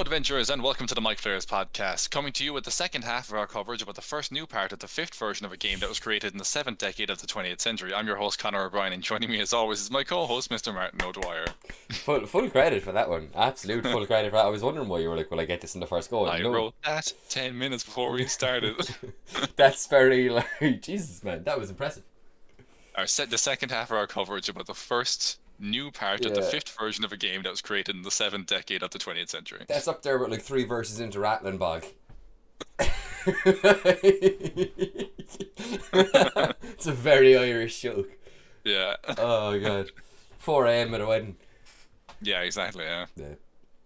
adventurers, and welcome to the Micflayers podcast, coming to you with the second half of our coverage about the first new part of the fifth version of a game that was created in the seventh decade of the 20th century. I'm your host, Conor O'Brien, and joining me as always is my co-host, Mr. Martin O'Dwyer. Full credit for that one. Absolute full credit for that. I was wondering why you were like, will I get this in the first go? I wrote that 10 minutes before we started. That's very, Jesus, man, that was impressive. The second half of our coverage about the first new part of the fifth version of a game that was created in the seventh decade of the 20th century. That's up there with like 3 verses into Rattling Bog. It's a very Irish joke. Yeah. Oh god. 4 a.m. at a wedding. Yeah, exactly. Yeah. I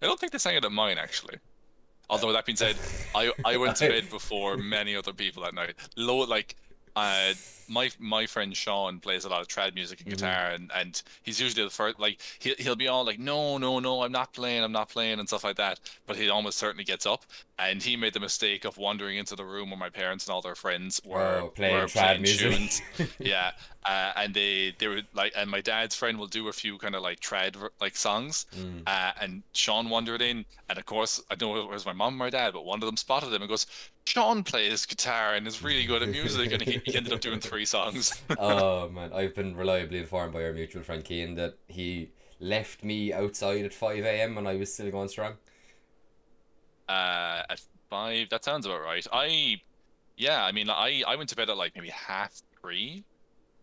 don't think they sang it at mine actually. Although that being said, I went to bed before many other people that night. My friend Sean plays a lot of trad music and guitar, and he's usually the first. Like he'll be all like, no, I'm not playing, and stuff like that. But he almost certainly gets up, and he made the mistake of wandering into the room where my parents and all their friends were playing trad music. Tunes. Yeah, and they were like, and my dad's friend will do a few kind of like trad like songs, and Sean wandered in, and of course I don't know if it was my mom or my dad, but one of them spotted him and goes, Sean plays guitar and is really good at music, and he ended up doing 3 songs. Oh man, I've been reliably informed by our mutual friend Keane that he left me outside at 5 a.m. when I was still going strong. At 5, that sounds about right. I went to bed at like maybe 3:30.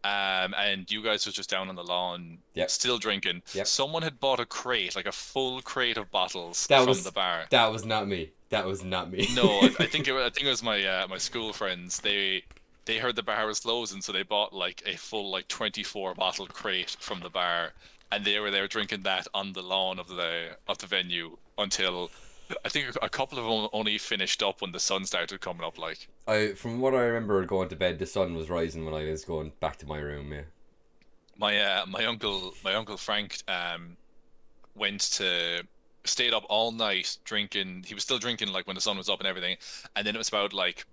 And you guys were just down on the lawn, still drinking. Someone had bought a crate, like a full crate of bottles from the bar. That was not me. No, I think it was my my school friends. They heard the bar was closing, so they bought like a full 24 bottle crate from the bar, and they were there drinking that on the lawn of the venue until I think a couple of them only finished up when the sun started coming up. From what I remember going to bed, the sun was rising when I was going back to my room. Yeah. My uncle Frank stayed up all night drinking. He was still drinking like when the sun was up and everything, and then it was about like,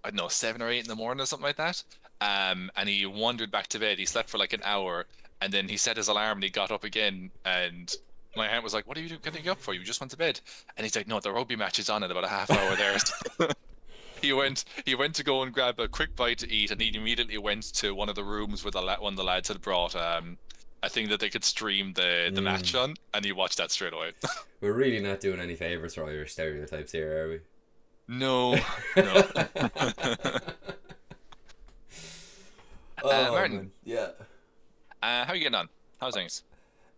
I don't know, 7 or 8 in the morning or something like that. And he wandered back to bed. He slept for like an hour, and then he set his alarm and he got up again. And my aunt was like, "What are you getting up for? You just went to bed." And he's like, "No, the rugby match is on in about a half hour there." He went to go and grab a quick bite to eat, and he immediately went to one of the rooms where one of the lads had brought a thing that they could stream the match on, and he watched that straight away. We're really not doing any favours for Irish stereotypes here, are we? No. Martin. Man. Yeah. How are you getting on? How's things?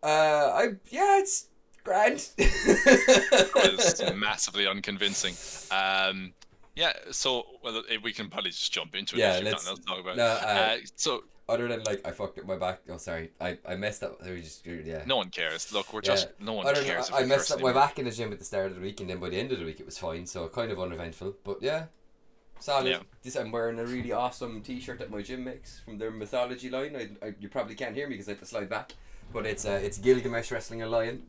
It's grand. It's massively unconvincing. So we can probably just jump into it. Yeah, let's talk about. So other than I fucked up my back. Oh, sorry, I messed up. No one cares. Look, no one cares. I messed up my back in the gym at the start of the week, and then by the end of the week it was fine. So kind of uneventful, but yeah. Solid. Yeah. I'm wearing a really awesome t-shirt that my gym makes from their mythology line. You probably can't hear me because I have to slide back, but it's Gilgamesh wrestling a lion,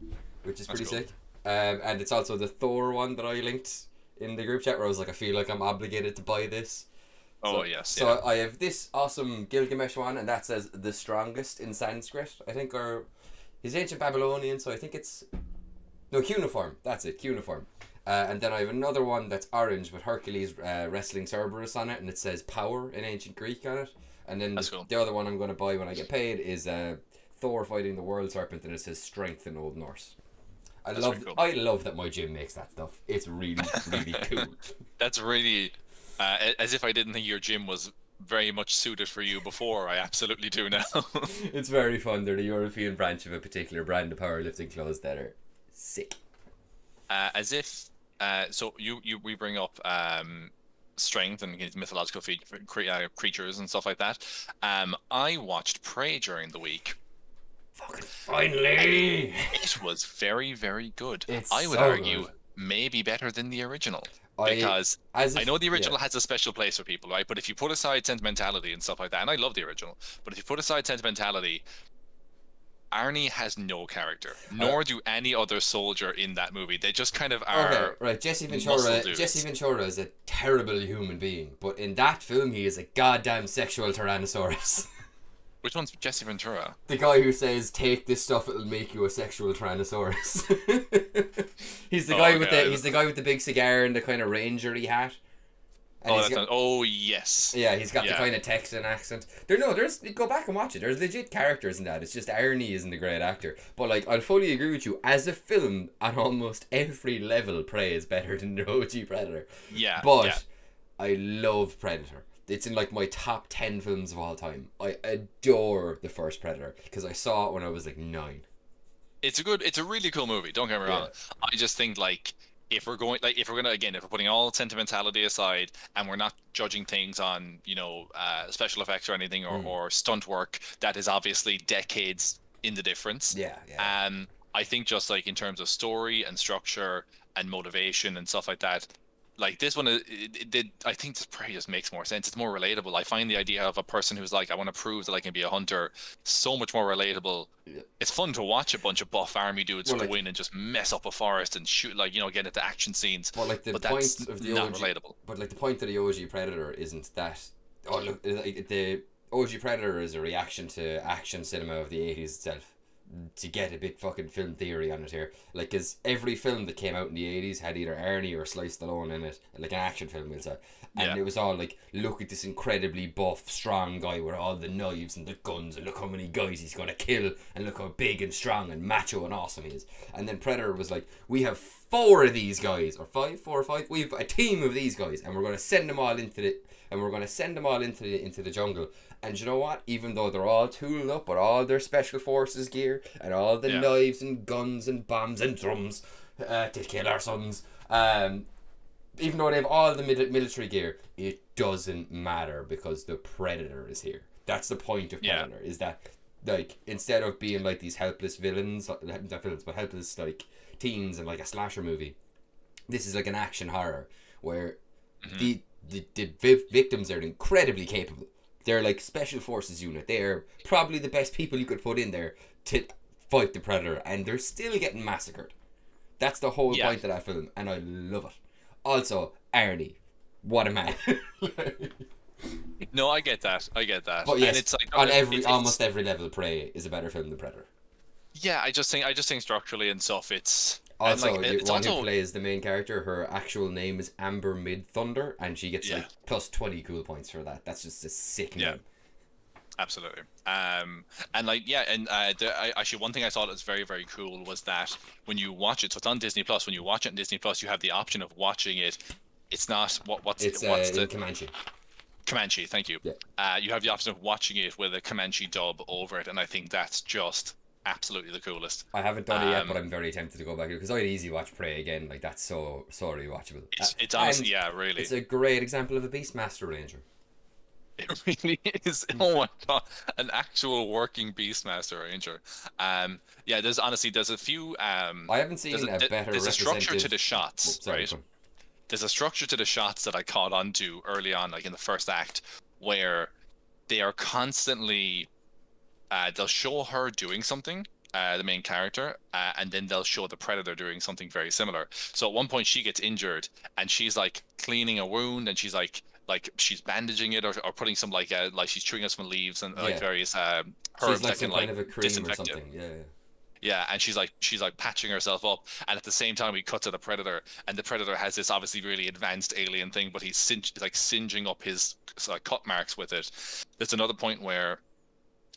which is pretty sick. And it's also the Thor one that I linked in the group chat where I was like, I feel like I'm obligated to buy this. So I have this awesome Gilgamesh one, and that says the strongest in Sanskrit, I think, or he's ancient Babylonian, so I think it's cuneiform. That's it, cuneiform. And then I have another one that's orange with Hercules wrestling Cerberus on it, and it says power in ancient Greek on it. And then the other one I'm going to buy when I get paid is Thor fighting the world serpent, and it says strength in Old Norse. I love that my gym makes that stuff. It's really, really cool. That's really, as if I didn't think your gym was very much suited for you before. I absolutely do now. It's very fun. They're the European branch of a particular brand of powerlifting clothes that are sick. We bring up strength and mythological creatures and stuff like that. I watched Prey during the week. Fucking finally! It was very, very good. I would argue maybe better than the original. Because I know the original has a special place for people, right? But if you put aside sentimentality and stuff like that, and I love the original, but if you put aside sentimentality, Arnie has no character, nor do any other soldier in that movie. They just kind of are. Okay, right. Jesse Ventura is a terrible human being, but in that film, he is a goddamn sexual Tyrannosaurus. Which one's Jesse Ventura? The guy who says, "Take this stuff; it'll make you a sexual Tyrannosaurus." He's the guy with the guy with the big cigar and the kind of rangery hat. And oh yes. Yeah, he's got the kind of Texan accent. There's go back and watch it. There's legit characters in that. It's just Arnie isn't a great actor. But like, I'll fully agree with you. As a film, on almost every level, Prey is better than the OG Predator. Yeah. But I love Predator. It's in like my top 10 films of all time. I adore the first Predator because I saw it when I was like 9. It's a really cool movie. Don't get me wrong. I just think like if we're putting all sentimentality aside and we're not judging things on special effects or anything or stunt work that is obviously decades in the difference. I think just like in terms of story and structure and motivation and stuff like that. Like this one, I think this Prey just makes more sense. It's more relatable. I find the idea of a person who's like, I want to prove that I can be a hunter, so much more relatable. Yeah. It's fun to watch a bunch of buff army dudes go in and just mess up a forest and shoot, get into action scenes. Well, like the point of the OG, relatable. But like the point of the OG Predator isn't that. Oh, look, the OG Predator is a reaction to action cinema of the 80s itself. To get a bit fucking film theory on it here, like, cause every film that came out in the 80s had either Arnie or Sly Stallone in it, like an action film, we'll say, and it was all like, look at this incredibly buff, strong guy with all the knives and the guns, and look how many guys he's gonna kill, and look how big and strong and macho and awesome he is. And then Predator was like, we have 4 of these guys, or 4 or 5. We have a team of these guys, and we're gonna send them all into the jungle. And you know what? Even though they're all tooled up with all their special forces gear and all the knives and guns and bombs and drums to kill our sons, even though they have all the military gear, it doesn't matter because the Predator is here. That's the point of Predator, is that, like, instead of being like these helpless villains, not villains, but helpless like teens in like a slasher movie, this is like an action horror where the victims are incredibly capable. They're like special forces unit. They're probably the best people you could put in there to fight the Predator, and they're still getting massacred. That's the whole point of that film, and I love it. Also, Arnie, what a man. No, I get that. But yes, and it's like on almost every level, Prey is a better film than Predator. Yeah, I just think structurally and stuff, it's. Also, the one who plays the main character, her actual name is Amber Midthunder, and she gets like plus 20 cool points for that. That's just a sick name. Absolutely. Actually, one thing I thought was very, very cool was that when you watch it, so it's on Disney Plus. When you watch it on Disney Plus, you have the option of watching it. It's not what's the Comanche. Comanche, thank you. Yeah. You have the option of watching it with a Comanche dub over it, and I think that's just absolutely the coolest. I haven't done it yet, but I'm very tempted to go back because I'd easy watch Prey again. Like, that's so rewatchable. It's honestly, really. It's a great example of a Beastmaster Ranger. It really is. Oh my god, an actual working Beastmaster Ranger. There's a few. I haven't seen a better. There's a structure to the shots, right? There's a structure to the shots that I caught onto early on, like in the first act, where they are constantly. They'll show her doing something, the main character, and then they'll show the Predator doing something very similar. So at one point she gets injured and she's like cleaning a wound, and she's like she's bandaging it or putting some like she's chewing on some leaves and like various herbs that can like disinfect it. Yeah, and she's like patching herself up, and at the same time we cut to the Predator, and the Predator has this obviously really advanced alien thing, but he's singeing up his cut marks with it. There's another point where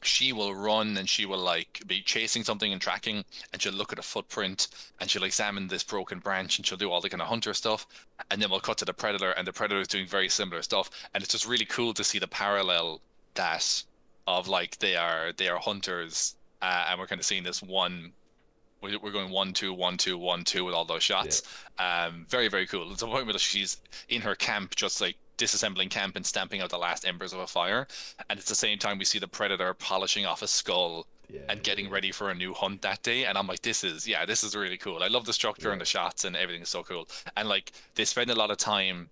she will run and she will like be chasing something and tracking, and she'll look at a footprint and she'll examine this broken branch and she'll do all the kind of hunter stuff, and then we'll cut to the Predator, and the Predator is doing very similar stuff, and it's just really cool to see the parallel that of like they are hunters, and we're kind of seeing this we're going 1 2 1 2 1 2 with all those shots. Very, very cool. There's a point where she's in her camp just like disassembling camp and stamping out the last embers of a fire, and at the same time we see the Predator polishing off a skull and getting ready for a new hunt that day, and I'm like, this is really cool. I love the structure and the shots, and everything is so cool, and like they spend a lot of time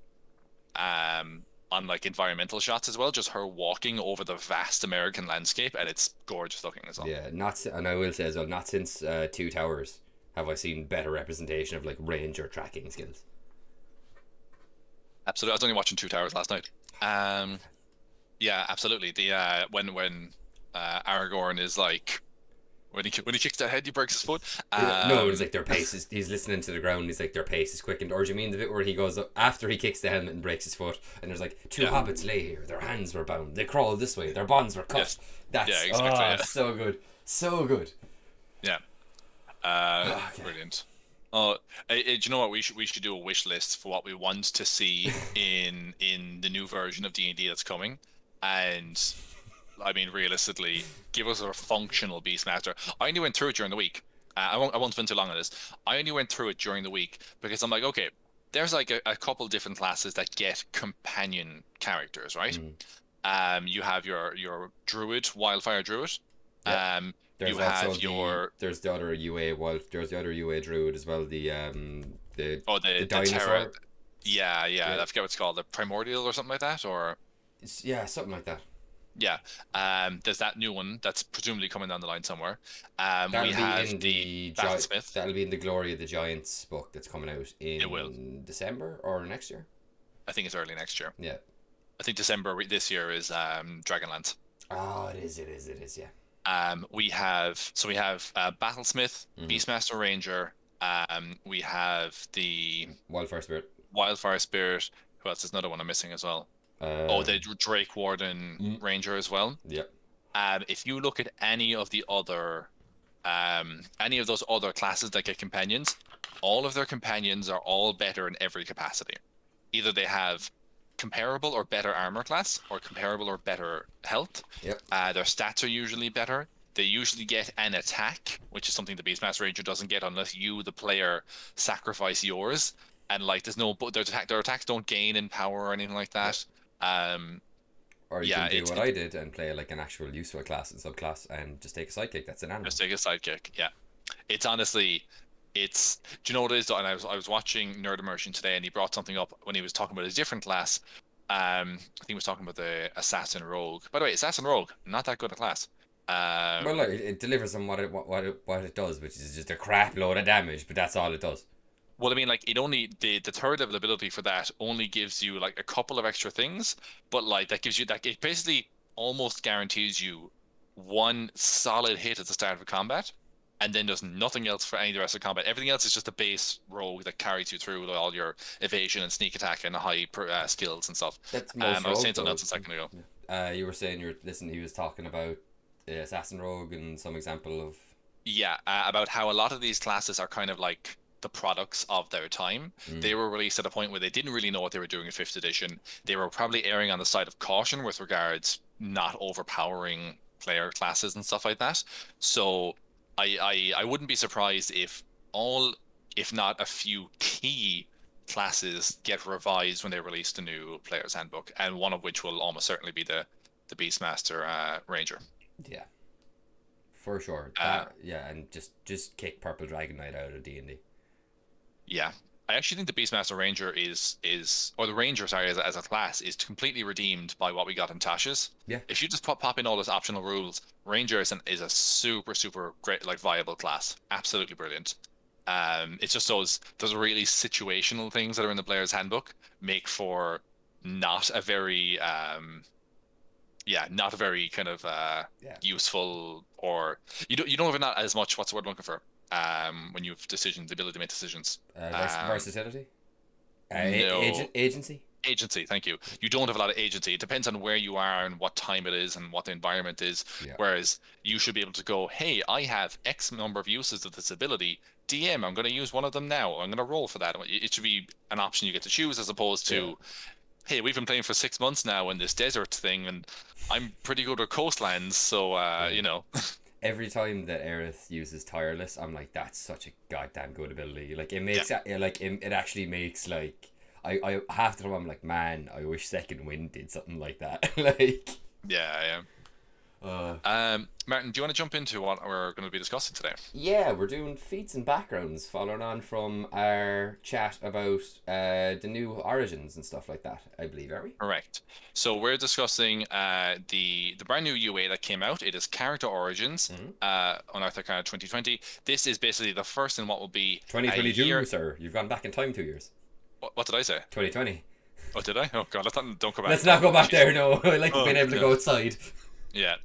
on like environmental shots as well, just her walking over the vast American landscape, and it's gorgeous looking as well. And I will say as well, not since 2 Towers have I seen better representation of like ranger tracking skills. Absolutely. I was only watching 2 Towers last night. Yeah, absolutely. The when Aragorn is like when he kicks that head, he breaks his foot. No, it's like their pace is. He's listening to the ground. He's like their pace is quickened. Or do you mean the bit where he goes up after he kicks the helmet and breaks his foot? And there's like two hobbits lay here. Their hands were bound. They crawled this way. Their bonds were cut. Yes. That's exactly, so good, so good. Yeah. Okay. Brilliant. Oh, do you know what? We should do a wish list for what we want to see in the new version of D&D that's coming, and I mean, realistically, give us a functional Beastmaster. I only went through it during the week. I won't spend too long on this. I only went through it during the week because I'm like, okay, there's like a couple different classes that get companion characters, right? You have your druid, wildfire druid. Yep. There's You have there's the other UA there's the other UA druid as well. The dinosaur. terror. Yeah, I forget what it's called, the primordial or something like that, or something like that. yeah. There's that new one that's presumably coming down the line somewhere. That'll We have the Battlesmith. That'll be in the Glory of the Giants book that's coming out It will. December or next year. I think it's early next year. Yeah. I think December this year is Dragonlance. Oh, it is. Yeah. We have Battlesmith, Beastmaster Ranger. We have the Wildfire Spirit. Who else? There's another one I'm missing as well. The Drake Warden Ranger as well. Yep. If you look at any of those other classes that get companions, all of their companions are all better in every capacity. Either they have comparable or better armor class, or comparable or better health. Yep. Their stats are usually better. They usually get an attack, which is something the Beastmaster Ranger doesn't get unless you, the player, sacrifice yours. And like, their attacks don't gain in power or anything like that. Or you can do what I did and play like an actual useful class and subclass and just take a sidekick. That's an animal. Just take a sidekick. Yeah, it's honestly, do you know what it is? And I was watching Nerd Immersion today, and he brought something up when he was talking about a different class. I think he was talking about the Assassin Rogue. By the way, Assassin Rogue, not that good a class. Well, look, it delivers on what it does, which is just a crap load of damage, but that's all it does. Well, I mean, like, it only the third level ability for that only gives you like a couple of extra things, but like that gives you that it basically almost guarantees you one solid hit at the start of a combat, and then there's nothing else for any of the rest of the combat. Everything else is just a base rogue that carries you through with all your evasion and sneak attack and high skills and stuff. That's most I was saying something else a second ago. You were saying he was talking about Assassin Rogue and some example of about how a lot of these classes are kind of like the products of their time. They were released at a point where they didn't really know what they were doing in 5th edition. They were probably erring on the side of caution with regards not overpowering player classes and stuff like that. So I wouldn't be surprised if not a few key classes get revised when they release the new player's handbook, and one of which will almost certainly be the Beastmaster Ranger. Yeah, for sure. And just kick Purple Dragon Knight out of D&D. Yeah, I actually think the Beastmaster Ranger or the Ranger, sorry, as a class is completely redeemed by what we got in Tasha's. Yeah. If you just pop in all those optional rules, Ranger is a super, super great, like, viable class. Absolutely brilliant. It's just those really situational things that are in the player's handbook make for not a very kind of useful, or you don't have not as much, what's the word I'm looking for, when you have the ability to make decisions. Versatility? No. Agency? Thank you. You don't have a lot of agency. It depends on where you are and what time it is and what the environment is. Yeah. Whereas you should be able to go, hey, I have X number of uses of this ability. DM, I'm going to use one of them now. I'm going to roll for that. It should be an option you get to choose, as opposed to, hey, we've been playing for 6 months now in this desert thing, and I'm pretty good at coastlands, so, you know. Every time that Aerith uses Tireless, I'm like, that's such a goddamn good ability. Like, it makes it actually makes, like, I half the time I'm like, man, I wish Second Wind did something like that. Like, yeah. Martin, do you want to jump into what we're going to be discussing today? Yeah, we're doing feats and backgrounds, following on from our chat about the new Origins and stuff like that, I believe, are we? Correct. So we're discussing the brand new UA that came out. It is Character Origins, Unearthed Arcana 2020. This is basically the first in what will be 2022, sir. You've gone back in time 2 years. What did I say? 2020. Oh, did I? Oh god, don't go back. Let's not go back there. No, I like being able to go outside. Yeah.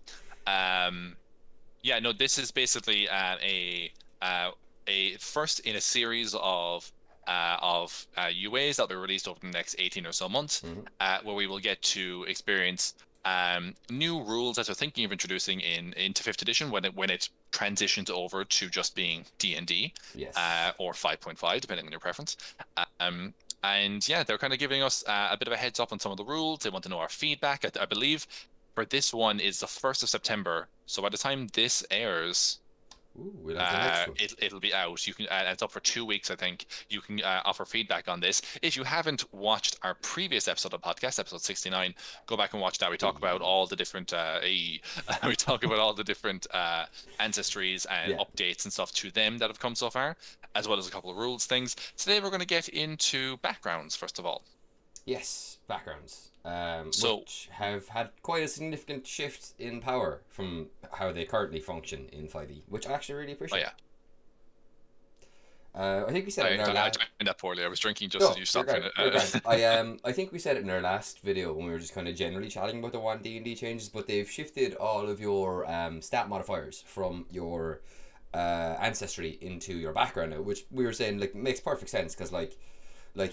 Yeah, no, this is basically a first in a series of UAs that'll be released over the next 18 or so months, where we will get to experience new rules that they're thinking of introducing into 5th edition when it transitions over to just being D&D, Yes. or 5.5, depending on your preference. And yeah, they're kind of giving us a bit of a heads up on some of the rules. They want to know our feedback. I believe for this one is the 1st of September. So by the time this airs, Ooh, we'll have the next one. it'll be out. You can it's up for 2 weeks, I think. You can offer feedback on this. If you haven't watched our previous episode of the podcast, episode 69, go back and watch that. We talk about all the different we talk about all the different ancestries and updates and stuff to them that have come so far, as well as a couple of rules things. Today we're going to get into backgrounds first of all. Yes, backgrounds. So, which have had quite a significant shift in power from how they currently function in 5e, which I actually really appreciate. I think we said it in our last... I timed that poorly. I was drinking just as you stopped. I think we said it in our last video when we were just kind of generally chatting about the One D&D changes, but they've shifted all of your stat modifiers from your ancestry into your background now, which we were saying like makes perfect sense because like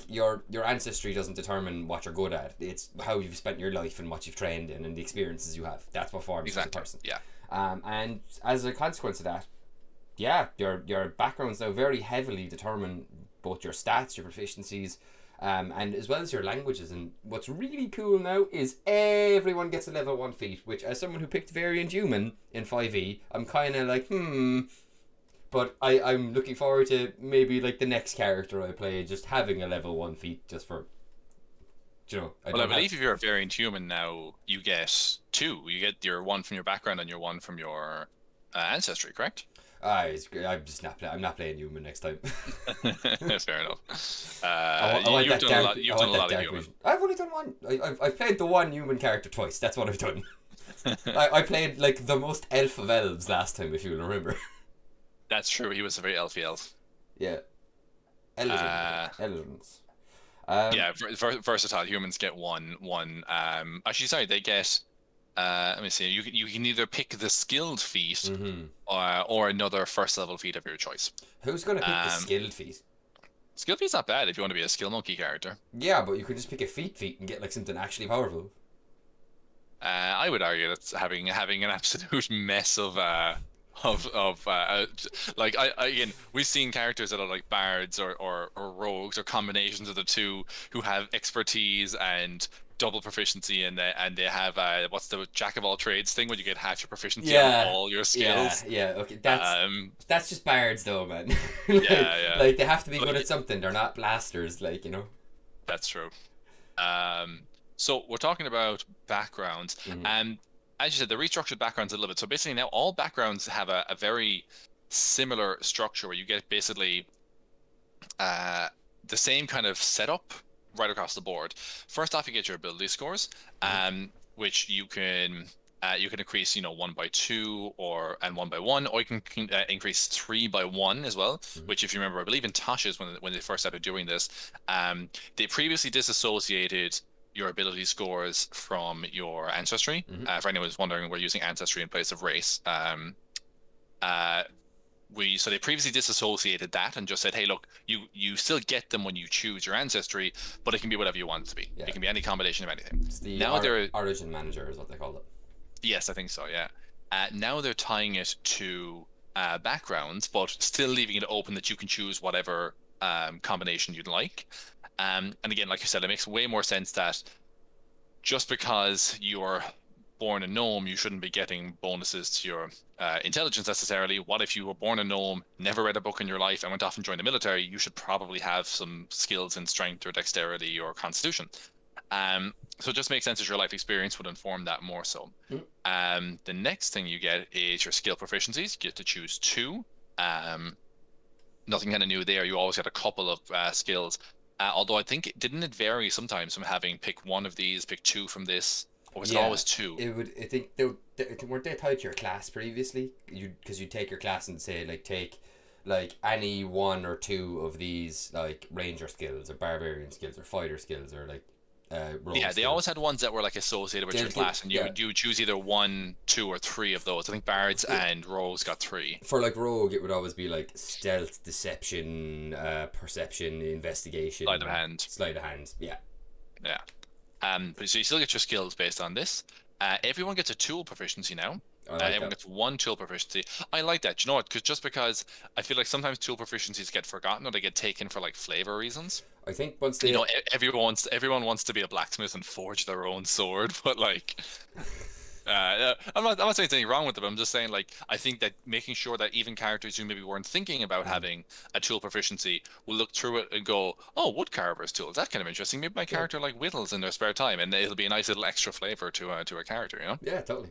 your ancestry doesn't determine what you're good at. It's how you've spent your life and what you've trained in and the experiences you have. That's what forms you as a person. Yeah. And as a consequence of that, yeah, your backgrounds now very heavily determine both your stats, your proficiencies, and as well as your languages. And what's really cool now is everyone gets a level 1 feat, which as someone who picked Variant Human in 5e, I'm kind of like, But I'm looking forward to maybe like the next character I play just having a level 1 feat just for, you know. I believe if you're a Variant Human now, you get 2. You get your 1 from your background and your 1 from your ancestry, correct? I'm just not playing. I'm not playing Human next time. Fair enough. You've done a lot of Human. I've only done one. I've played the one Human character twice. That's what I've done. I played like the most elf of elves last time, if you remember. That's true. He was a very elfy elf. Yeah. Elegance. Yeah, versatile. Humans get one. Actually, sorry, they get. Let me see. You can either pick the skilled feat, or another 1st level feat of your choice. Who's gonna pick the skilled feat? Skill feat's not bad if you want to be a skill monkey character. Yeah, but you could just pick a feat and get like something actually powerful. I would argue that's having an absolute mess of like again, we've seen characters that are like bards or rogues or combinations of the two who have expertise and double proficiency, and they have what's the jack of all trades thing, where you get half your proficiency on all your skills. Yeah, okay, that's just bards though, man. Yeah. Like they have to be good at something. They're not blasters, like, you know. That's true. So we're talking about backgrounds, and as you said, the restructured backgrounds a little bit. So basically now all backgrounds have a very similar structure where you get basically the same kind of setup right across the board. First off, you get your ability scores, which you can increase, 1 by 2 and 1 by 1, or you can increase 3 by 1 as well. Which, if you remember, I believe in Tasha's when they first started doing this, they previously disassociated your ability scores from your ancestry. For anyone who's wondering, we're using ancestry in place of race. So they previously disassociated that and just said, hey, look, you still get them when you choose your ancestry, but it can be whatever you want it to be. Yeah. It can be any combination of anything. It's the origin manager is what they call it. Yes, I think so, yeah. Now they're tying it to backgrounds, but still leaving it open that you can choose whatever combination you'd like. And again, like I said, it makes way more sense that just because you're born a gnome, you shouldn't be getting bonuses to your intelligence necessarily. What if you were born a gnome, never read a book in your life, and went off and joined the military? You should probably have some skills in strength or dexterity or constitution. So it just makes sense that your life experience would inform that more so. The next thing you get is your skill proficiencies. You get to choose 2. Nothing kind of new there. You always get a couple of skills. Although I think didn't it vary sometimes from having pick 1 of these, pick 2 from this, or was it always 2? It would. I think weren't they tied to your class previously? Because you'd take your class and say take any 1 or 2 of these like ranger skills or barbarian skills or fighter skills or like rogue Yeah, they skill. always had ones that were like associated with your class, and you would choose either 1, 2, or 3 of those. I think bards and rogues got 3. For like rogue, it would always be like stealth, deception, perception, investigation, sleight of hand. Yeah. Yeah. But so you still get your skills based on this. Everyone gets a tool proficiency now. Everyone gets 1 tool proficiency. I like that. You know what? Because I feel like sometimes tool proficiencies get forgotten or they get taken for like flavor reasons. I think once they, everyone wants to be a blacksmith and forge their own sword, but like, I'm not saying anything wrong with it. But I'm just saying like I think that making sure that even characters who maybe weren't thinking about having a tool proficiency will look through it and go, oh, woodcarver's tools. That's kind of interesting. Maybe my character like whittles in their spare time, and it'll be a nice little extra flavor to a character. You know? Yeah, totally.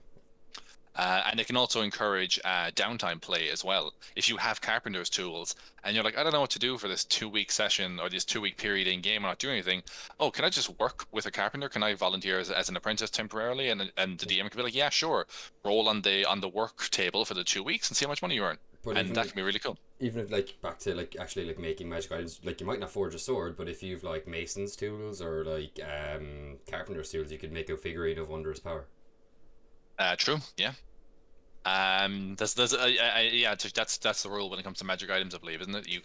And it can also encourage downtime play as well. If you have carpenter's tools and you're like, I don't know what to do for this 2-week session or this 2-week period in game, I'm not doing anything. Oh, can I just work with a carpenter? Can I volunteer as an apprentice temporarily? And the DM can be like, yeah, sure. Roll on the work table for the 2 weeks and see how much money you earn. And that can be really cool. Even if like back to like actually like making magic items, like you might not forge a sword, but if you've like mason's tools or like carpenter's tools, you could make a figurine of wondrous power. True. Yeah. That's the rule when it comes to magic items, I believe, isn't it? You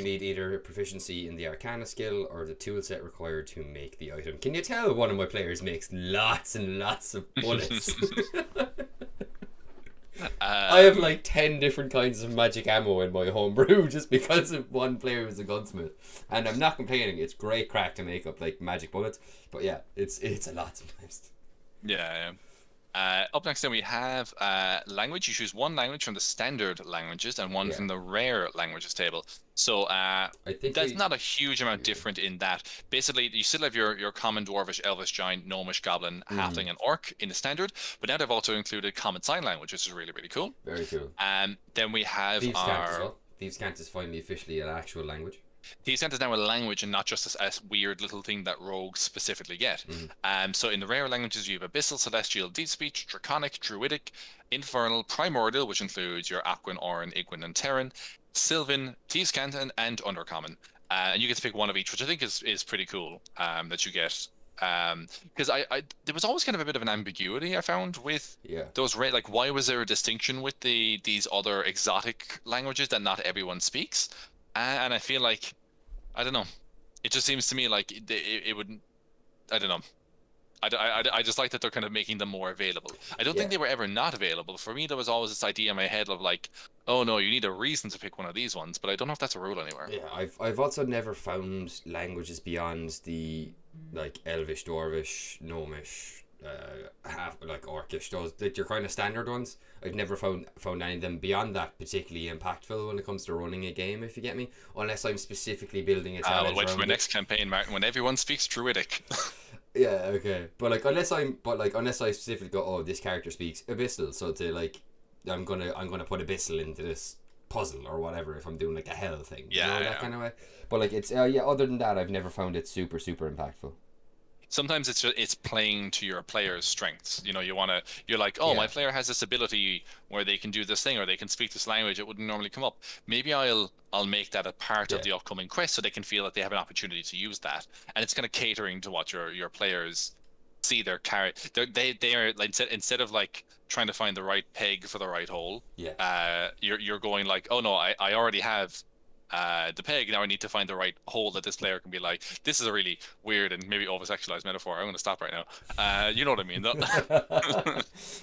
need either a proficiency in the arcana skill or the tool set required to make the item. Can you tell one of my players makes lots and lots of bullets? I have like 10 different kinds of magic ammo in my homebrew just because of one player who's a gunsmith, and I'm not complaining. It's great crack to make up like magic bullets, but yeah, it's a lot sometimes. Yeah. Up next then we have language. You choose 1 language from the standard languages and 1 from the rare languages table. So I think that's not a huge amount different in that. Basically, you still have your common, dwarvish, elvish, giant, gnomish, goblin, halfling, and orc in the standard, but now they've also included common sign language, which is really, really cool. Very cool. Then we have Thieves' Cant as well. Thieves' Cant is finally officially an actual language. Thieves' Cant is now a language and not just a weird little thing that rogues specifically get. So in the rare languages, you have Abyssal, Celestial, Deep Speech, Draconic, Druidic, Infernal, Primordial, which includes your Aquan, Orin, Iguan, and Terran, Sylvan, Thieves' Cant, and Undercommon. And you get to pick 1 of each, which I think is pretty cool that you get. Because there was always kind of a bit of an ambiguity I found with those like why was there a distinction with these other exotic languages that not everyone speaks? And I feel like, I don't know, it just seems to me like it wouldn't, I don't know. I just like that they're kind of making them more available. I don't think they were ever not available. For me, there was always this idea in my head of like, oh no, you need a reason to pick one of these ones, but I don't know if that's a rule anywhere. Yeah, I've also never found languages beyond the like elvish, dwarvish, gnomish, half like orcish, those that your kind of standard ones. I've never found any of them beyond that particularly impactful when it comes to running a game, if you get me, unless I'm specifically building a challenge. I'll wait for my next campaign, Martin, when everyone speaks Druidic. Yeah, okay, but unless I specifically go, oh, this character speaks Abyssal, so to like, I'm gonna put Abyssal into this puzzle or whatever if I'm doing like a hell thing, that kind of way. But like it's other than that, I've never found it super impactful. Sometimes it's playing to your player's strengths. You know, you're like, oh, my player has this ability where they can do this thing or they can speak this language. It wouldn't normally come up. Maybe I'll make that a part of the upcoming quest so they can feel that they have an opportunity to use that. And it's kind of catering to what your players see their character. They are like instead of like trying to find the right peg for the right hole. You're going like, oh no, I already have the peg. Now I need to find the right hole that this player can be like, this is a really weird and maybe over-sexualized metaphor. I'm going to stop right now. You know what I mean, though.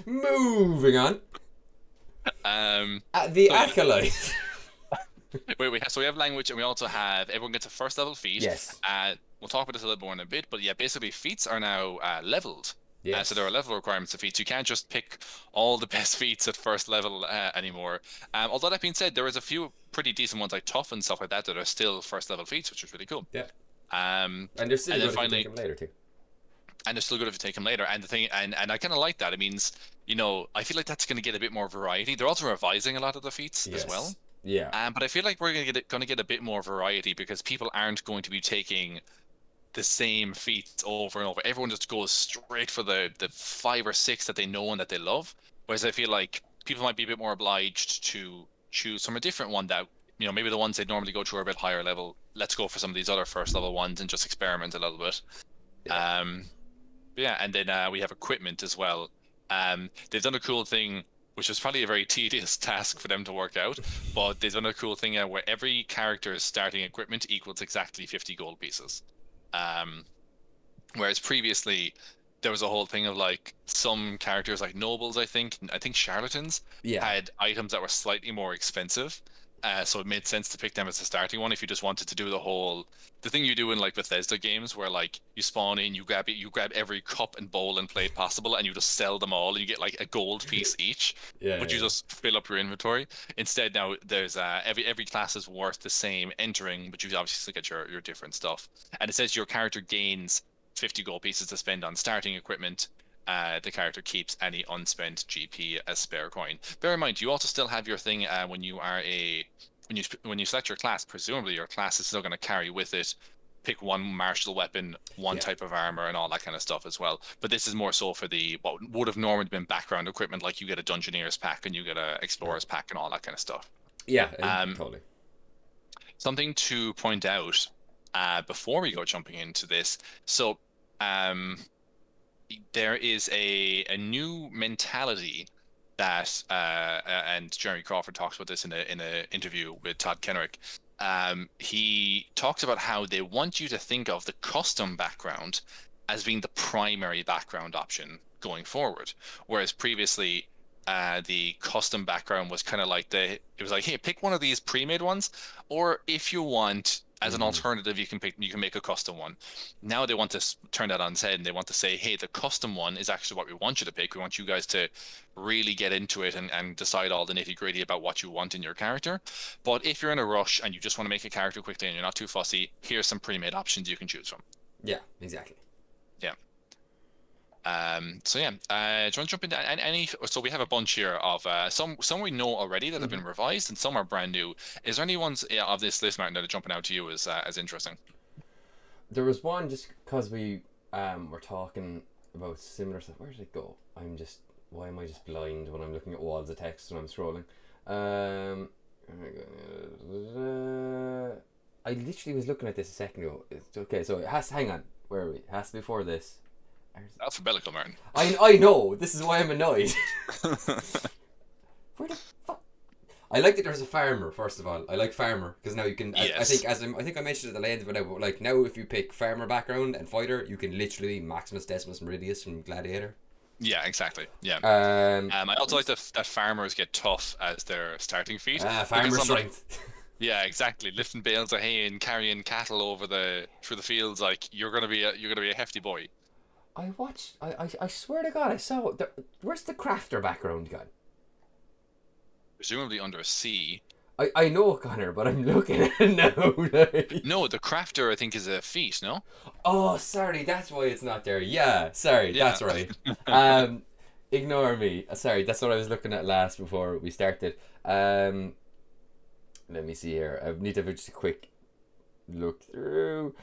Moving on. The Acolyte. So we have language, and we also have everyone gets a first level feat. Yes. We'll talk about this a little more in a bit, but yeah, basically feats are now leveled. Yes. So there are level requirements to feats. You can't just pick all the best feats at first level anymore. Although that being said, there is a few pretty decent ones like tough and stuff like that are still first level feats, which is really cool. Yeah. And they're still good if you take them later too. And they're still good if you take them later. And the thing, and I kind of like that. It means, I feel like that's going to get a bit more variety. They're also revising a lot of the feats as well. Yeah. But I feel like we're going to get a bit more variety because people aren't going to be taking the same feats over and over. Everyone just goes straight for the 5 or 6 that they know and that they love. Whereas I feel like people might be a bit more obliged to choose from a different one that, maybe the ones they normally go to are a bit higher level. Let's go for some of these other first level ones and just experiment a little bit. Yeah. Yeah, and then we have equipment as well. They've done a cool thing, which was probably a very tedious task for them to work out, but they've done a cool thing where every character's starting equipment equals exactly 50 gold pieces. Um, Whereas previously there was a whole thing of like some characters like nobles, I think charlatans Yeah. had items that were slightly more expensive. So it made sense to pick them as a starting one if you just wanted to do the thing you do in like Bethesda games where like you spawn in, you grab every cup and bowl and plate possible and you just sell them all and you get like a gold piece each, Yeah. but you Yeah. just fill up your inventory. Instead now there's every class is worth the same entering, but you obviously still get your different stuff. And it says your character gains 50 gold pieces to spend on starting equipment. The character keeps any unspent GP as spare coin. Bear in mind, you also still have your thing when you select your class. Presumably, your class is still going to carry with it. Pick one martial weapon, one Yeah. type of armor, and all that kind of stuff as well. But this is more so for the what would have normally been background equipment, like you get a Dungeoneer's pack and you get a Explorer's pack and all that kind of stuff. Yeah. Um, Totally. Something to point out before we go jumping into this. So, there is a new mentality that and Jeremy Crawford talks about this in a interview with Todd Kenrick. He talks about how they want you to think of the custom background as being the primary background option going forward, whereas previously the custom background was kind of like it was like, hey, pick one of these pre-made ones, or if you want as an alternative, you can make a custom one. Now they want to turn that on its head and they want to say, hey, the custom one is actually what we want you to pick. We want you guys to really get into it and decide all the nitty gritty about what you want in your character. But if you're in a rush and you just want to make a character quickly and you're not too fussy, here's some pre-made options you can choose from. Yeah. Exactly. Yeah. So yeah, do you want to jump into any? So we have a bunch here of some we know already that have been revised, and some are brand new. Is there any ones of this list, Martin, that are jumping out to you as interesting? There was one just because we were talking about similar stuff. Where did it go? Why am I just blind when I'm looking at walls of text when I'm scrolling? I literally was looking at this a second ago. Okay, so it has to, hang on. Where are we? It has to be before this. Alphabetical, Martin. I know. This is why I'm annoyed. Where the fuck? I like that there's a farmer. First of all, I like farmer because now you can. Yes. I think I mentioned at the end of it. But like now, if you pick farmer background and fighter, you can literally Maximus Decimus Meridius from Gladiator. Yeah, exactly. Yeah. I also like that farmers get tough as their starting feat. Farmer strength. Yeah, exactly. Lifting bales of hay and carrying cattle through the fields, like you're gonna be a hefty boy. I swear to God, I saw. Where's the crafter background gone? Presumably under a C. I know, Connor, but I'm looking at it now. Like. No, the crafter I think is a feat. No. Oh, sorry, that's why it's not there. Yeah, sorry, Yeah. that's right. Ignore me. Sorry, that's what I was looking at last before we started. Let me see here. I need to have just a quick look through.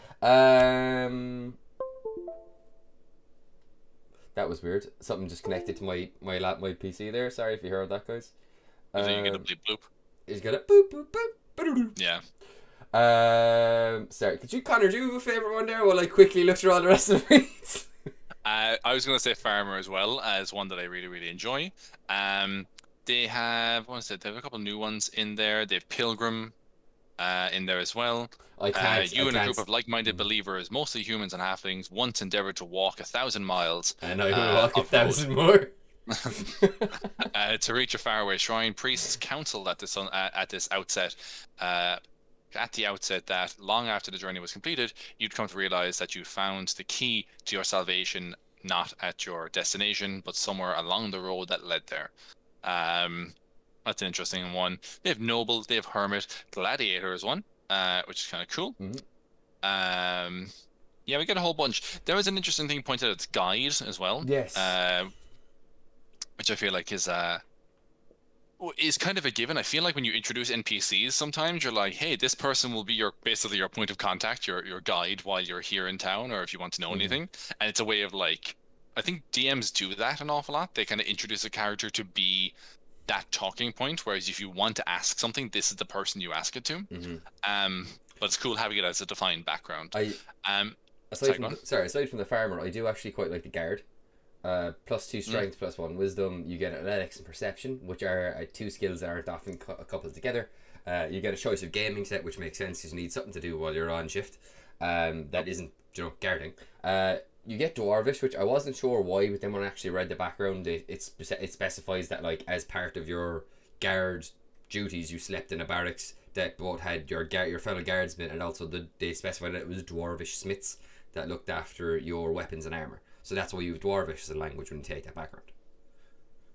That was weird. Something just connected to my PC there. Sorry if you heard that, guys. You get a bleep bloop. He's got a boop boop boop. Yeah. Sorry, Connor, do you have a favourite one there while I quickly look through all the rest of these? I was going to say farmer as well as one that I really, really enjoy. They have, what is it? They have a couple of new ones in there. They have pilgrim in there as well. You and a group of like-minded believers, mostly humans and halflings, once endeavored to walk 1,000 miles. And I will walk 1,000 more. To reach a faraway shrine, priests counseled at this outset. At the outset, that long after the journey was completed, you'd come to realize that you found the key to your salvation not at your destination, but somewhere along the road that led there. That's an interesting one. They have noble, they have hermit, gladiator is one, which is kind of cool. Yeah, we get a whole bunch. There was an interesting thing pointed out. It's guide as well. Yes. Which I feel like is kind of a given. I feel like when you introduce NPCs, sometimes you're like, hey, this person will be basically your point of contact, your guide while you're here in town, or if you want to know anything. And it's a way of like, I think DMs do that an awful lot. They kind of introduce a character to be that talking point, whereas if you want to ask something, this is the person you ask it to. But it's cool having it as a defined background. aside from the farmer, I do actually quite like the guard. +2 strength, +1 wisdom. You get athletics and perception, which are two skills that aren't often coupled together. You get a choice of gaming set, which makes sense because you need something to do while you're on shift. That isn't, guarding. You get dwarvish, which I wasn't sure why, but then when I actually read the background, it specifies that like as part of your guard duties, you slept in a barracks that both had your fellow guardsmen, and also they specified that it was dwarvish smiths that looked after your weapons and armor. So that's why you have dwarvish as a language when you take that background.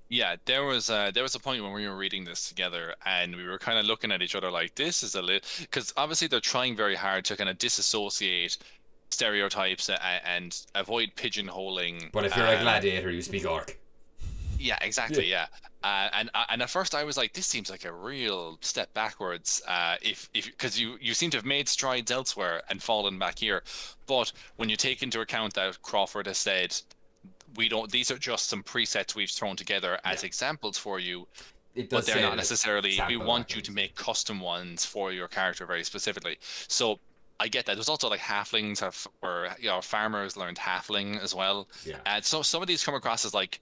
Yeah, there was a point when we were reading this together, and we were kind of looking at each other like, this is a little, because obviously they're trying very hard to kind of disassociate stereotypes and avoid pigeonholing. But if you're a gladiator, you speak orc. Yeah, exactly. Yeah. And at first I was like, this seems like a real step backwards. If because you seem to have made strides elsewhere and fallen back here, but when you take into account that Crawford has said, we don't. These are just some presets we've thrown together as examples for you. But they're not necessarily. We want you to make custom ones for your character very specifically. So I get that. There's also like halflings or farmers learned halfling as well. Yeah. And so some of these come across as like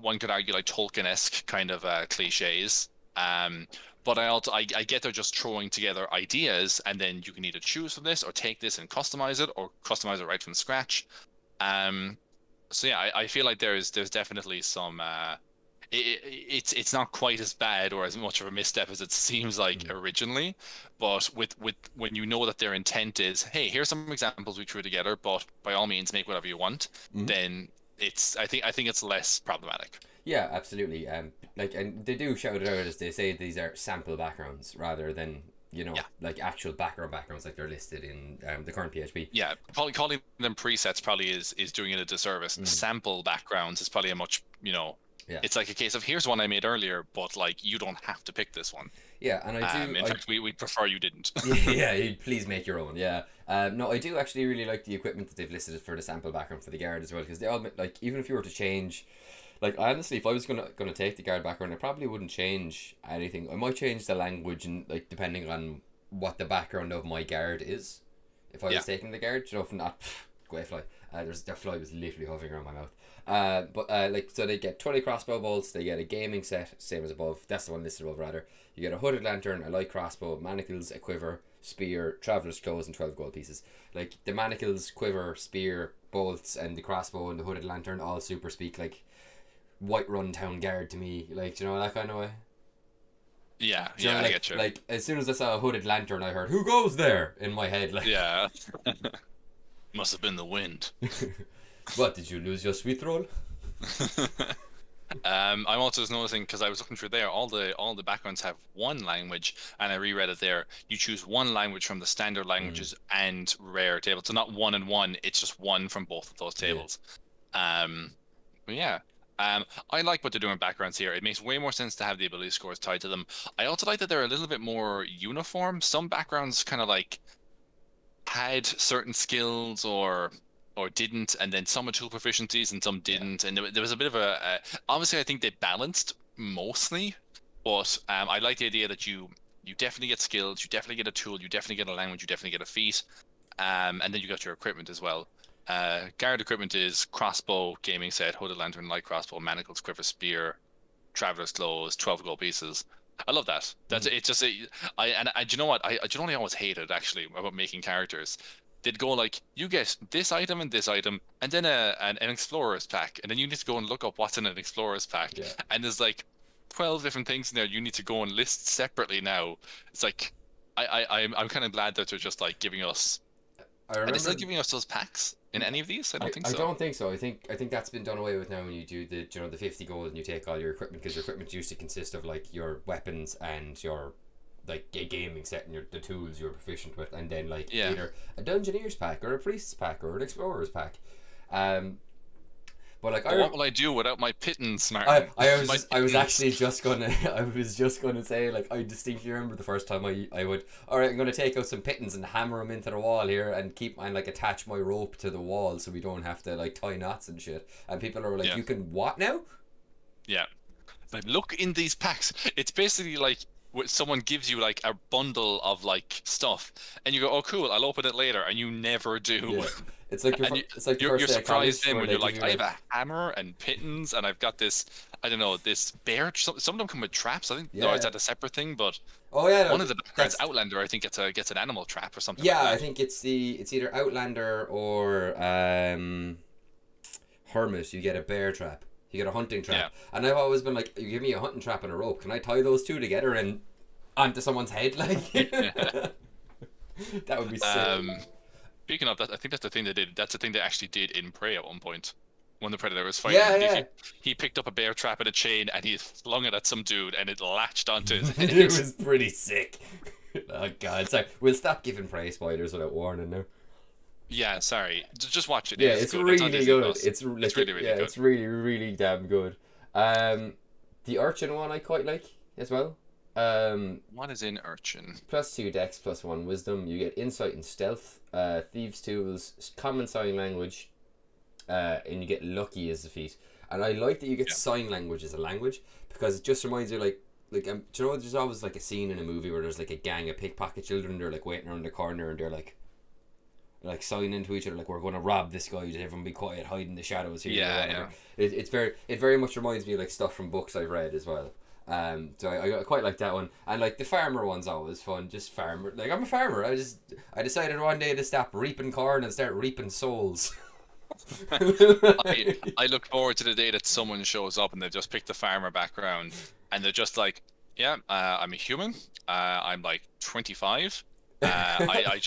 one could argue like Tolkien-esque kind of cliches. But I get they're just throwing together ideas, and then you can either choose from this or take this and customize it, or customize it right from scratch. So yeah, I feel like there's definitely some. It's not quite as bad or as much of a misstep as it seems like originally, but with when you know that their intent is, hey, here's some examples we threw together, but by all means make whatever you want, then I think it's less problematic. Yeah, absolutely. And they do shout it out as they say these are sample backgrounds rather than like actual backgrounds like they're listed in the current PHP. Yeah, calling them presets probably is doing it a disservice. Sample backgrounds is probably a much it's like a case of here's one I made earlier, but like you don't have to pick this one. Yeah, and in fact we prefer you didn't. Yeah, please make your own. Yeah. No, I do actually really like the equipment that they've listed for the sample background for the guard as well, because they all like, even if you were to change, like honestly, if I was gonna take the guard background, I probably wouldn't change anything. I might change the language and like depending on what the background of my guard is. If I was taking the guard, if not, go away fly. Their fly was literally hovering around my mouth. So they get 20 crossbow bolts, they get a gaming set, same as above. That's the one listed above rather. You get a hooded lantern, a light crossbow, manacles, a quiver, spear, traveller's clothes, and 12 gold pieces. Like the manacles, quiver, spear, bolts, and the crossbow and the hooded lantern all super speak like Whiterun town guard to me, like that kind of way. Yeah, I get you. Like as soon as I saw a hooded lantern, I heard "Who goes there?" in my head. Like yeah, must have been the wind. What, did you lose your sweet roll? I'm also just noticing, because I was looking through there, all the backgrounds have one language, and I reread it there. You choose one language from the standard languages and rare tables, so not 1 and 1. It's just one from both of those tables. But yeah. I like what they're doing with backgrounds here. It makes way more sense to have the ability scores tied to them. I also like that they're a little bit more uniform. Some backgrounds kind of like had certain skills or didn't, and then some had tool proficiencies and some didn't, and there was a bit of a obviously I think they balanced mostly, but I like the idea that you definitely get skills, you definitely get a tool, you definitely get a language, you definitely get a feat, and then you got your equipment as well. Guard equipment is crossbow, gaming set, hooded lantern, light crossbow, manacles, quiver, spear, traveler's clothes, 12 gold pieces. I love that. That's it's just do you know what I generally always hated actually about making characters. They'd go like, you get this item and this item, and then an explorer's pack, and then you need to go and look up what's in an explorer's pack, and there's like 12 different things in there you need to go and list separately now. It's like I'm kind of glad that they're just like giving us. Are they still giving us those packs in any of these? I don't think so. I don't think so. I think that's been done away with now when you do the the 50 gold and you take all your equipment, because your equipment used to consist of like your weapons and your like a gaming set and the tools you're proficient with, and then like either a dungeoneer's pack or a priest's pack or an explorer's pack. But like, what will I do without my pittance, Martin? I was actually just gonna say, like, I distinctly remember the first time I would, all right, I'm gonna take out some pittance and hammer them into the wall here and keep and like attach my rope to the wall so we don't have to like tie knots and shit. And people are like, you can what now? Yeah, but look in these packs. It's basically like someone gives you like a bundle of like stuff, and you go, "Oh, cool, I'll open it later," and you never do. Yeah, it's like And it's like the you're first day of surprised college then where when they you're give like, you I have like, a hammer and pittons, and I've got this, I don't know, this bear. Some of them come with traps. I think no, is yeah. that a separate thing? But Oh yeah, no, one of the backgrounds, that's Outlander, I think gets an animal trap or something like yeah. I that. think it's either Outlander or Hermit. You get a bear trap. You get a hunting Yeah. trap. And I've always been like, you give me a hunting trap and a rope. Can I tie those two together and onto someone's head? Like, that would be sick. Speaking of that, I think that's the thing they did. That's the thing they actually did in Prey at one point. When the Predator was fighting, Yeah, yeah. he picked up a bear trap and a chain and he flung it at some dude and it latched onto his head. It was pretty sick. Oh god, sorry. We'll stop giving Prey spoilers without warning now. Yeah, sorry. Just watch it. Yeah, It is it's good. really on Disney good. Plus. It's like, really, really yeah, good. it's really, really damn good. The Urchin one I quite like as well. What is in Urchin? +2 Dex, +1 Wisdom. You get Insight and Stealth, Thieves' Tools, Common Sign Language, and you get Lucky as a feat. And I like that you get sign language as a language because it just reminds you do you know there's always like a scene in a movie where there's like a gang of pickpocket children, they're like waiting around the corner and they're like signing to each other like, we're going to rob this guy, everyone be quiet, hide in the shadows here. Yeah. It very much reminds me of like stuff from books I've read as well. So I quite like that one, and like the farmer one's always fun. Just farmer, like I'm a farmer. I decided one day to stop reaping corn and start reaping souls. I look forward to the day that someone shows up and they've just picked the farmer background and they're just like, yeah, I'm a human. I'm like 25. I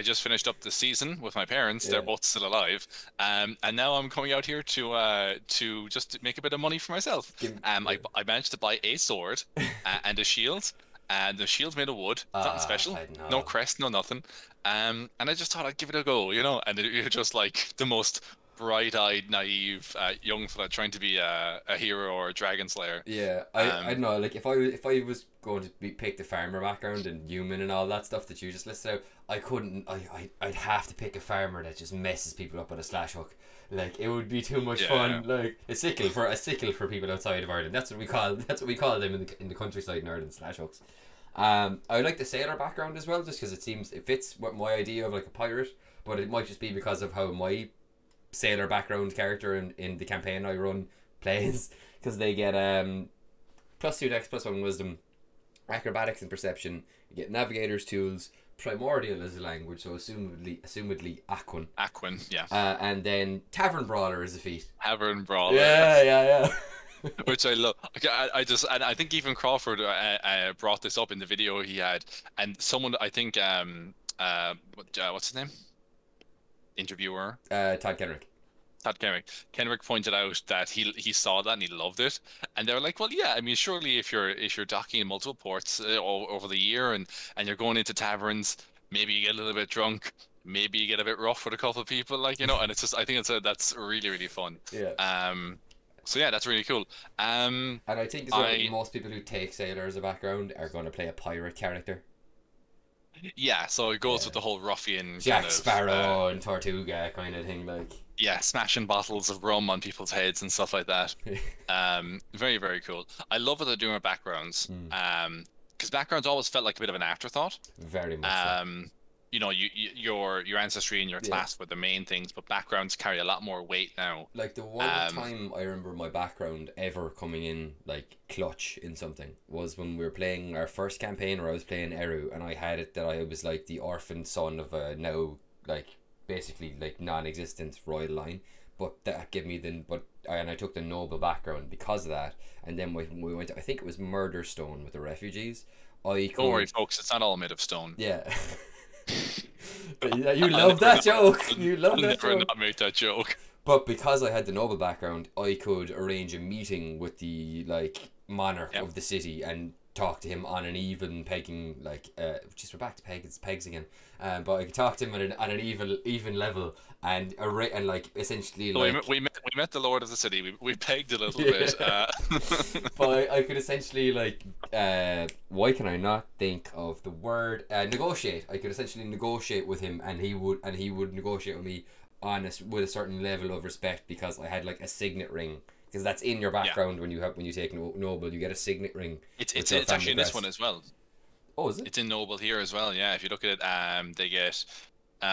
just finished up the season with my parents. Yeah. They're both still alive. And now I'm coming out here to just make a bit of money for myself. I managed to buy a sword and a shield. And the shield's made of wood. Nothing special. No crest, no nothing. And I just thought I'd give it a go, you know. And you're just like the most bright-eyed, naive young fella trying to be a hero or a dragon slayer. Yeah, I don't know. Like if I was going to pick the farmer background and human and all that stuff that you just listed out, I couldn't. I'd have to pick a farmer that just messes people up with a slash hook. Like it would be too much fun. Yeah. Like a sickle for people outside of Ireland. That's what we call them in the countryside in Ireland, slash hooks. I like the sailor background as well, just because it fits with my idea of like a pirate. But it might just be because of how my sailor background character in the campaign I run plays, because they get +2 Dex, +1 Wisdom, acrobatics and perception. You get navigator's tools, primordial as a language, so assumedly Aquan. Aquan, yeah. And then tavern brawler is a feat. Tavern brawler. Yeah. Which I love. And I think even Crawford brought this up in the video he had, and someone, I think what's his name? Interviewer. Todd Kenrick. Kenrick pointed out that he saw that and he loved it, and they were like, well, yeah, I mean, surely if you're docking in multiple ports over the year and you're going into taverns, maybe you get a little bit drunk, maybe you get a bit rough with a couple of people, like, you know, and it's just, I think that's really, really fun. Yeah. So yeah, that's really cool. And I think as well, most people who take sailor as a background are going to play a pirate character. Yeah, so it goes with the whole ruffian Jack Sparrow and Tortuga kind of thing, like. Yeah, smashing bottles of rum on people's heads and stuff like that. Very, very cool. I love what they're doing with backgrounds. Because backgrounds always felt like a bit of an afterthought. Very much so. You know, your ancestry and your class were the main things, but backgrounds carry a lot more weight now. Like the one time I remember my background ever coming in like clutch in something was when we were playing our first campaign where I was playing Eru, and I had it that I was like the orphaned son of a now like basically like non-existent royal line, but that gave me and I took the noble background because of that. And then when we went to, I think it was Murderstone with the refugees, don't worry folks, it's not all made of stone. Yeah. You love that joke. You love that joke. I'll never not make that joke. But because I had the noble background, I could arrange a meeting with the like monarch of the city and talk to him on an even pegging, like just we're back to pegs again. But I could talk to him on an even level and like essentially so like we met the lord of the city. We pegged a little bit. But I could essentially like why can I not think of the word negotiate? I could essentially negotiate with him, and he would negotiate with me with a certain level of respect because I had like a signet ring because that's in your Yeah. background when you take noble. You get a signet ring. It's actually in this one as well. Oh, is it? It's in Noble here as well. Yeah, if you look at it, they get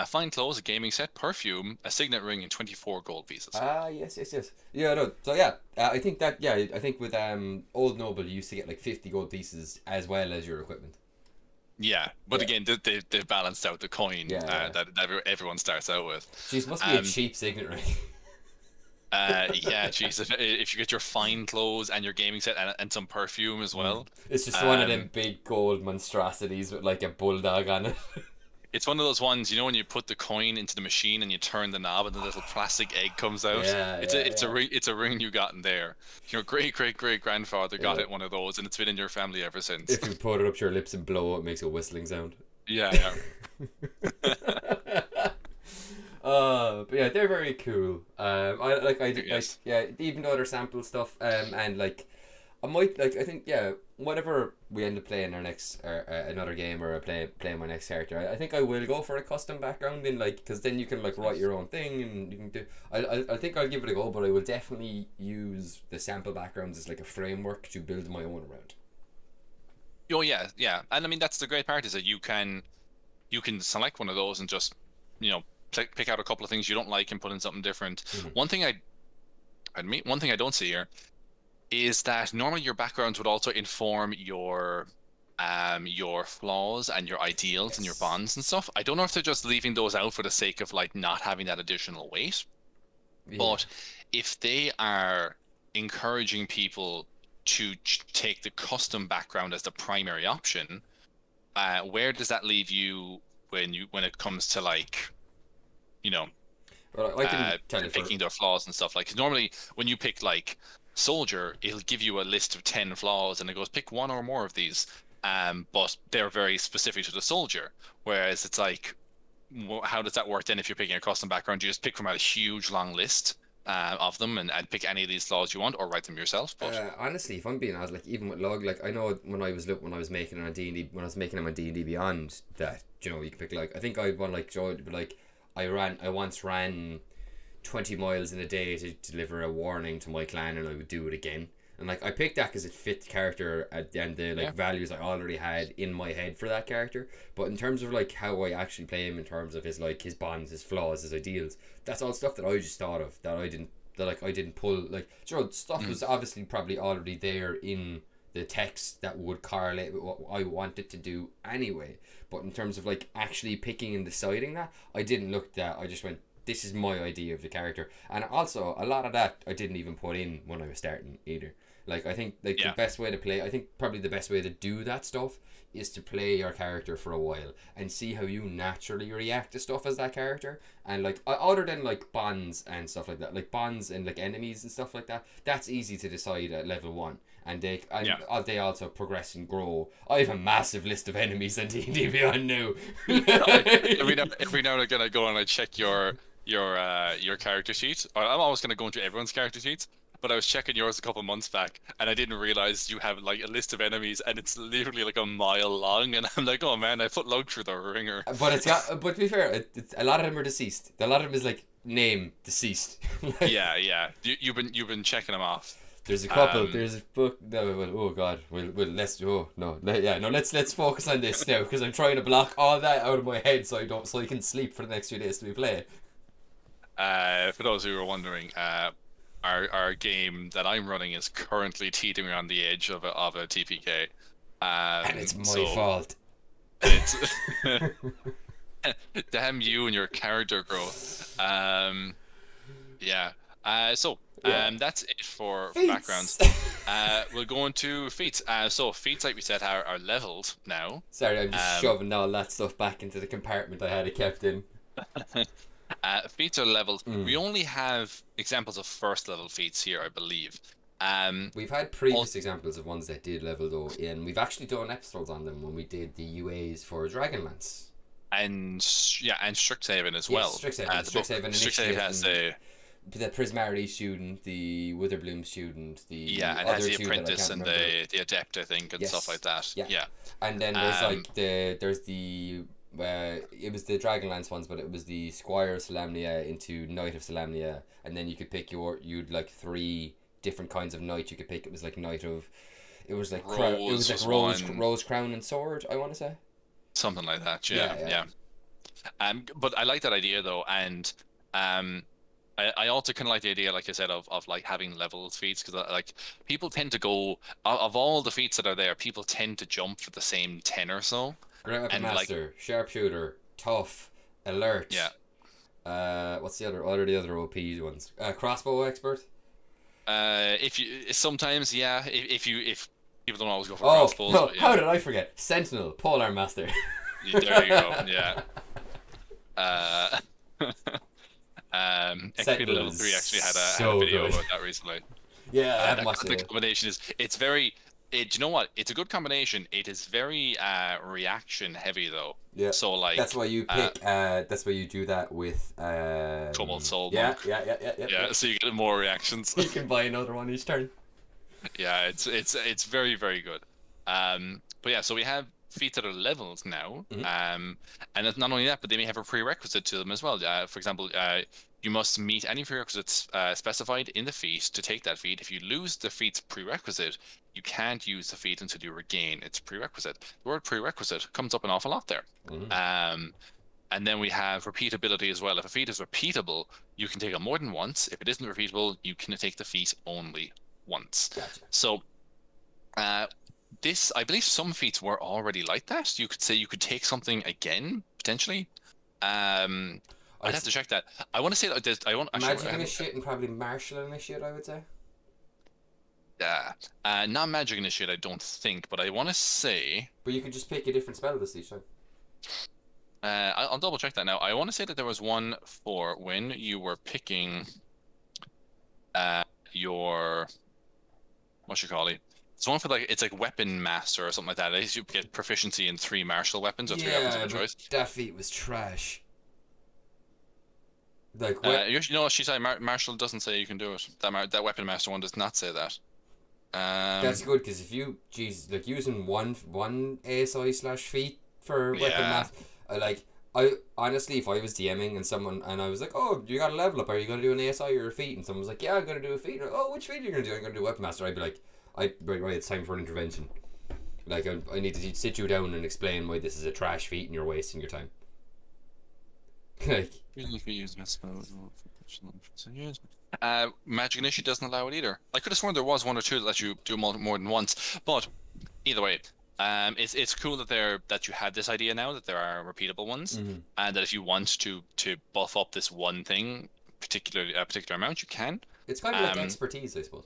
fine clothes, a gaming set, perfume, a signet ring, and 24 gold pieces. Ah, yes, yes, yes. Yeah, no. So yeah, I think that I think with old noble you used to get like 50 gold pieces as well as your equipment. Yeah, but Yeah. again, they've balanced out the coin that everyone starts out with. Jeez, must be a cheap signet ring. Yeah, geez, if you get your fine clothes and your gaming set and some perfume as well. It's just one of them big gold monstrosities with like a bulldog on it. It's one of those ones, you know, when you put the coin into the machine and you turn the knob and the little plastic egg comes out. Yeah, It's a ring you got in there. Your great grandfather got it one of those, and it's been in your family ever since. If you put it up to your lips and blow, it makes a whistling sound. Yeah. But yeah, they're very cool. Even though they're sample stuff, and like, I might like. I think whatever we end up playing our next another game or playing my next character, I think I will go for a custom background in like, because then you can like write your own thing and you can do. I think I'll give it a go, but I will definitely use the sample backgrounds as like a framework to build my own around. Oh yeah, and I mean that's the great part is that you can select one of those and just pick out a couple of things you don't like and put in something different. One thing I don't see here is that normally your backgrounds would also inform your flaws and your ideals and your bonds and stuff. I don't know if they're just leaving those out for the sake of like not having that additional weight. Yeah. But if they are encouraging people to take the custom background as the primary option, where does that leave you when it comes to like, well, I can tell you picking their flaws and stuff? Like normally when you pick like soldier, it'll give you a list of 10 flaws and it goes pick one or more of these, but they're very specific to the soldier, whereas it's like, how does that work then if you're picking a custom background? You just pick from a huge long list of them and pick any of these flaws you want or write them yourself. But honestly, if I'm being honest, like even with log, like I know when I was making it on D&D, when I was making them on D&D Beyond, that you can pick like, I think I want like Joe, but like I once ran 20 miles in a day to deliver a warning to my clan, and I would do it again. And like I picked that because it fit the character and the values I already had in my head for that character. But in terms of like how I actually play him, in terms of his bonds, his flaws, his ideals, that's all stuff that I just thought of that I didn't pull. Like stuff was obviously probably already there in the text that would correlate with what I wanted to do anyway. But in terms of like actually picking and deciding that, I didn't look at that. I just went, this is my idea of the character. And also a lot of that I didn't even put in when I was starting either. Like I think the best way to play, I think probably the best way to do that stuff is to play your character for a while and see how you naturally react to stuff as that character. And like other than like bonds and stuff like that, like bonds and like enemies and stuff like that, that's easy to decide at level 1. And they also progress and grow. I have a massive list of enemies in D&D Beyond now. every now and again I go and I check your character sheet. I'm always going to go into everyone's character sheets, but I was checking yours a couple months back and I didn't realize you have like a list of enemies and it's literally like a mile long, and I'm like, oh man, I put log through the ringer. But but to be fair, a lot of them are deceased. A lot of them is like name deceased. Yeah. You've been checking them off. There's a couple. There's a book. No, oh god. Let's let's focus on this now, because I'm trying to block all that out of my head so I can sleep for the next few days to be playing. For those who are wondering, our game that I'm running is currently teetering on the edge of a TPK, and it's my fault. It's damn you and your character growth. That's it for backgrounds. We'll go into feats. So feats, like we said, are leveled now. Sorry, I'm just shoving all that stuff back into the compartment I had it kept in. Feats are leveled. We only have examples of first level feats here, I believe. We've had previous examples of ones that did level though, and we've actually done episodes on them when we did the UAs for Dragonlance. And Strixhaven as well. Strixhaven has the Prismarity student, the Witherbloom student, and has the apprentice and the adept, I think, and stuff like that. Yeah. And then there's it was the Dragonlance ones, but it was the Squire of Solamnia into Knight of Solamnia, and then you could pick you'd like 3 different kinds of knight you could pick. It was like knight of, it was like Rose was one. rose, crown, and sword. I want to say Something like that. Yeah. But I like that idea though, and I also kind of like the idea, like I said, of like having levels feats, because like people tend to go of all the feats that are there, people tend to jump for the same 10 or so. Great Weapon And Master, Sharpshooter, Tough, Alert. Yeah. What's the other? What are the other OP ones? Crossbow Expert. If you sometimes, yeah, if people don't always go for Oh crossbows. no! But, yeah. How did I forget? Sentinel, Polearm Master. There you go. Yeah. XP level 3 actually had a video about that recently. Yeah, I have the combination is, it's very, do you know what? It's a good combination. It is very reaction heavy though. Yeah. So like that's why you pick. That's why you do that with. Cobalt Soul yeah, Monk. Yeah. So you get more reactions. You can buy another one each turn. Yeah, it's very, very good. But yeah, so we have feats that are levels now. And it's not only that, but they may have a prerequisite to them as well. For example, you must meet any prerequisites specified in the feat to take that feat. If you lose the feat's prerequisite, you can't use the feat until you regain its prerequisite. The word prerequisite comes up an awful lot there. And then we have repeatability as well. If a feat is repeatable, you can take it more than once. If it isn't repeatable, you can take the feat only once. Gotcha. So I believe some feats were already like that. You could say you could take something again, potentially. I'd have to check that. I want to say that there's, Magic Initiate and probably Martial Initiate, I would say. Yeah. Not Magic Initiate, I don't think, but I want to say... But you could just pick a different spell this each time. I'll double check that now. I want to say that there was one for when you were picking your... What you call it? It's one for like, it's like Weapon Master or something like that. At least you get proficiency in 3 martial weapons or 3 weapons of your choice. That feat was trash. Like you know what she said? Marshall doesn't say you can do it. That Weapon Master one does not say that. That's good, because if you, like using one ASI / feat for Weapon Master, I honestly, if I was DMing and I was like, oh, you got a level up, are you going to do an ASI or a feat? And someone was like, yeah, I'm going to do a feat. Oh, which feat are you going to do? I'm going to do Weapon Master. I'd be like, right, it's time for an intervention. Like, I need to sit you down and explain why this is a trash feat and you're wasting your time. Like, Magic Initiate doesn't allow it either. I could have sworn there was one or two that let you do more than once, but either way, it's cool that you had this idea now that there are repeatable ones, and that if you want to buff up this one thing, a particular amount, you can. It's kind of like expertise, I suppose.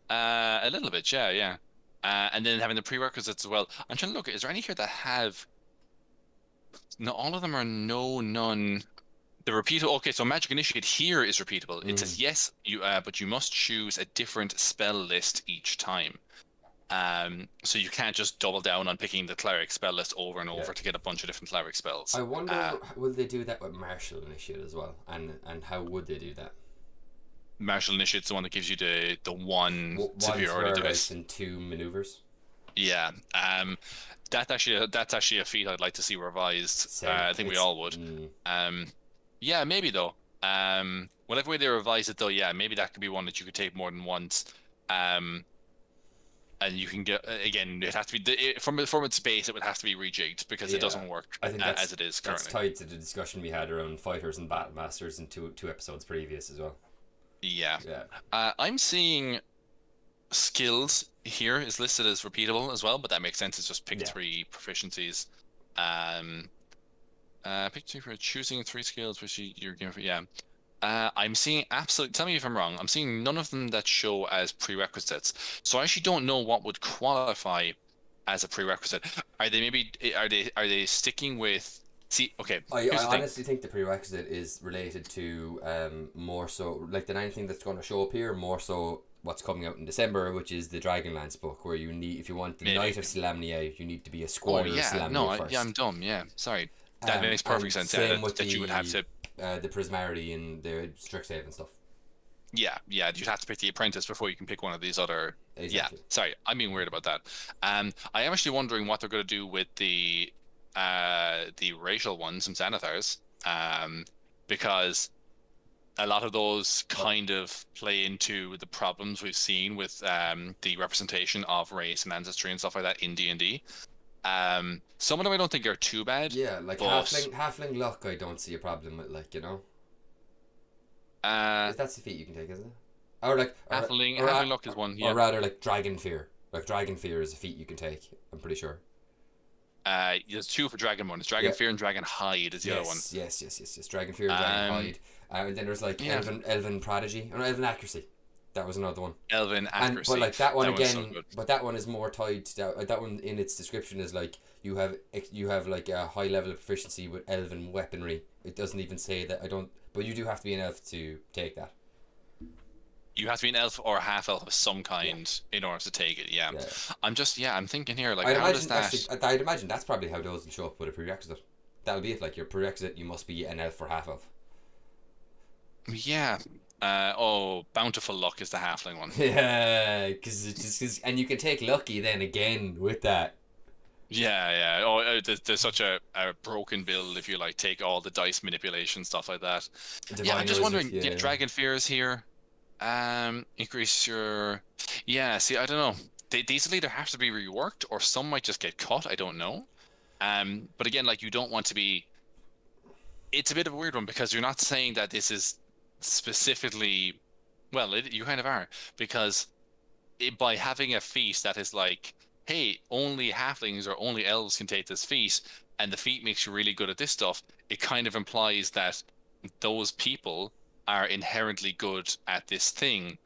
A little bit, yeah. And then having the prerequisites as well. I'm trying to look. Is there any here that have? No, all of them are no, none. The repeatable. Okay, so Magic Initiate here is repeatable. It says yes, but you must choose a different spell list each time. So you can't just double down on picking the cleric spell list over and over to get a bunch of different cleric spells. I wonder, will they do that with Martial Initiate as well? And how would they do that? Martial Initiate's the one that gives you the one superiority dice and 2 maneuvers. Yeah. That's actually a feat I'd like to see revised. I think we all would. Yeah, maybe though. Whatever way they revise it though, yeah, maybe that could be one that you could take more than once. And you can get, again, it has to be from its base. It would have to be rejigged because it doesn't work as it is currently. That's tied to the discussion we had around fighters and battle masters in two episodes previous as well. Yeah. I'm seeing skills here is listed as repeatable as well, but that makes sense. It's just pick 3 proficiencies. Pick 2 for choosing 3 skills which you're given for. I'm seeing absolutely. Tell me if I'm wrong. I'm seeing none of them that show as prerequisites. So I actually don't know what would qualify as a prerequisite. Are they sticking with? See, okay. I honestly think the prerequisite is related to more so like than anything that's going to show up here. More so what's coming out in December, which is the Dragonlance book, where you need, if you want the Knight of Solamnia, you need to be a Squire of Solamnia first. I'm dumb. Yeah, sorry. That makes perfect sense. Yeah, that you would have to. The Prismarity and the Strixhaven and stuff. Yeah, you'd have to pick the Apprentice before you can pick one of these other. Exactly. Yeah, sorry, I'm being weird about that. I am actually wondering what they're going to do with the racial ones, some Xanathars, because a lot of those kind of play into the problems we've seen with the representation of race and ancestry and stuff like that in D&D. Some of them I don't think are too bad. Yeah, like but, halfling luck, I don't see a problem with, like, you know. That's the feat you can take, isn't it? Or like halfling luck is one. Yeah. Or rather, like dragon fear. Like dragon fear is a feat you can take. I'm pretty sure. There's two for dragon one. It's dragon fear and dragon hide is the other one. Yes. Dragon fear, dragon hide. And then there's like elven prodigy, or elven accuracy. That was another one. Elven accuracy. But like that one again, but that one is more tied to that one in its description is like you have like a high level of proficiency with elven weaponry. It doesn't even say that. But you do have to be an elf to take that. You have to be an elf or a half elf of some kind in order to take it. Yeah. I'm thinking here, like, how does that? I'd imagine that's probably how those will show up with a prerequisite. That'll be it. Like your prerequisite, you must be an elf or half elf. Yeah. Bountiful luck is the halfling one. Yeah, because and you can take lucky then again with that. Yeah. There's such a broken build if you like take all the dice manipulation stuff like that. I'm just wondering. Dragon fear is here. Increase your. See, I don't know. These will either have to be reworked or some might just get cut. I don't know. But again, like you don't want to be. It's a bit of a weird one because you're not saying that this is specifically. Well, you kind of are because by having a feat that is like, hey, only halflings or only elves can take this feat, and the feat makes you really good at this stuff. It kind of implies that those people are inherently good at this thing.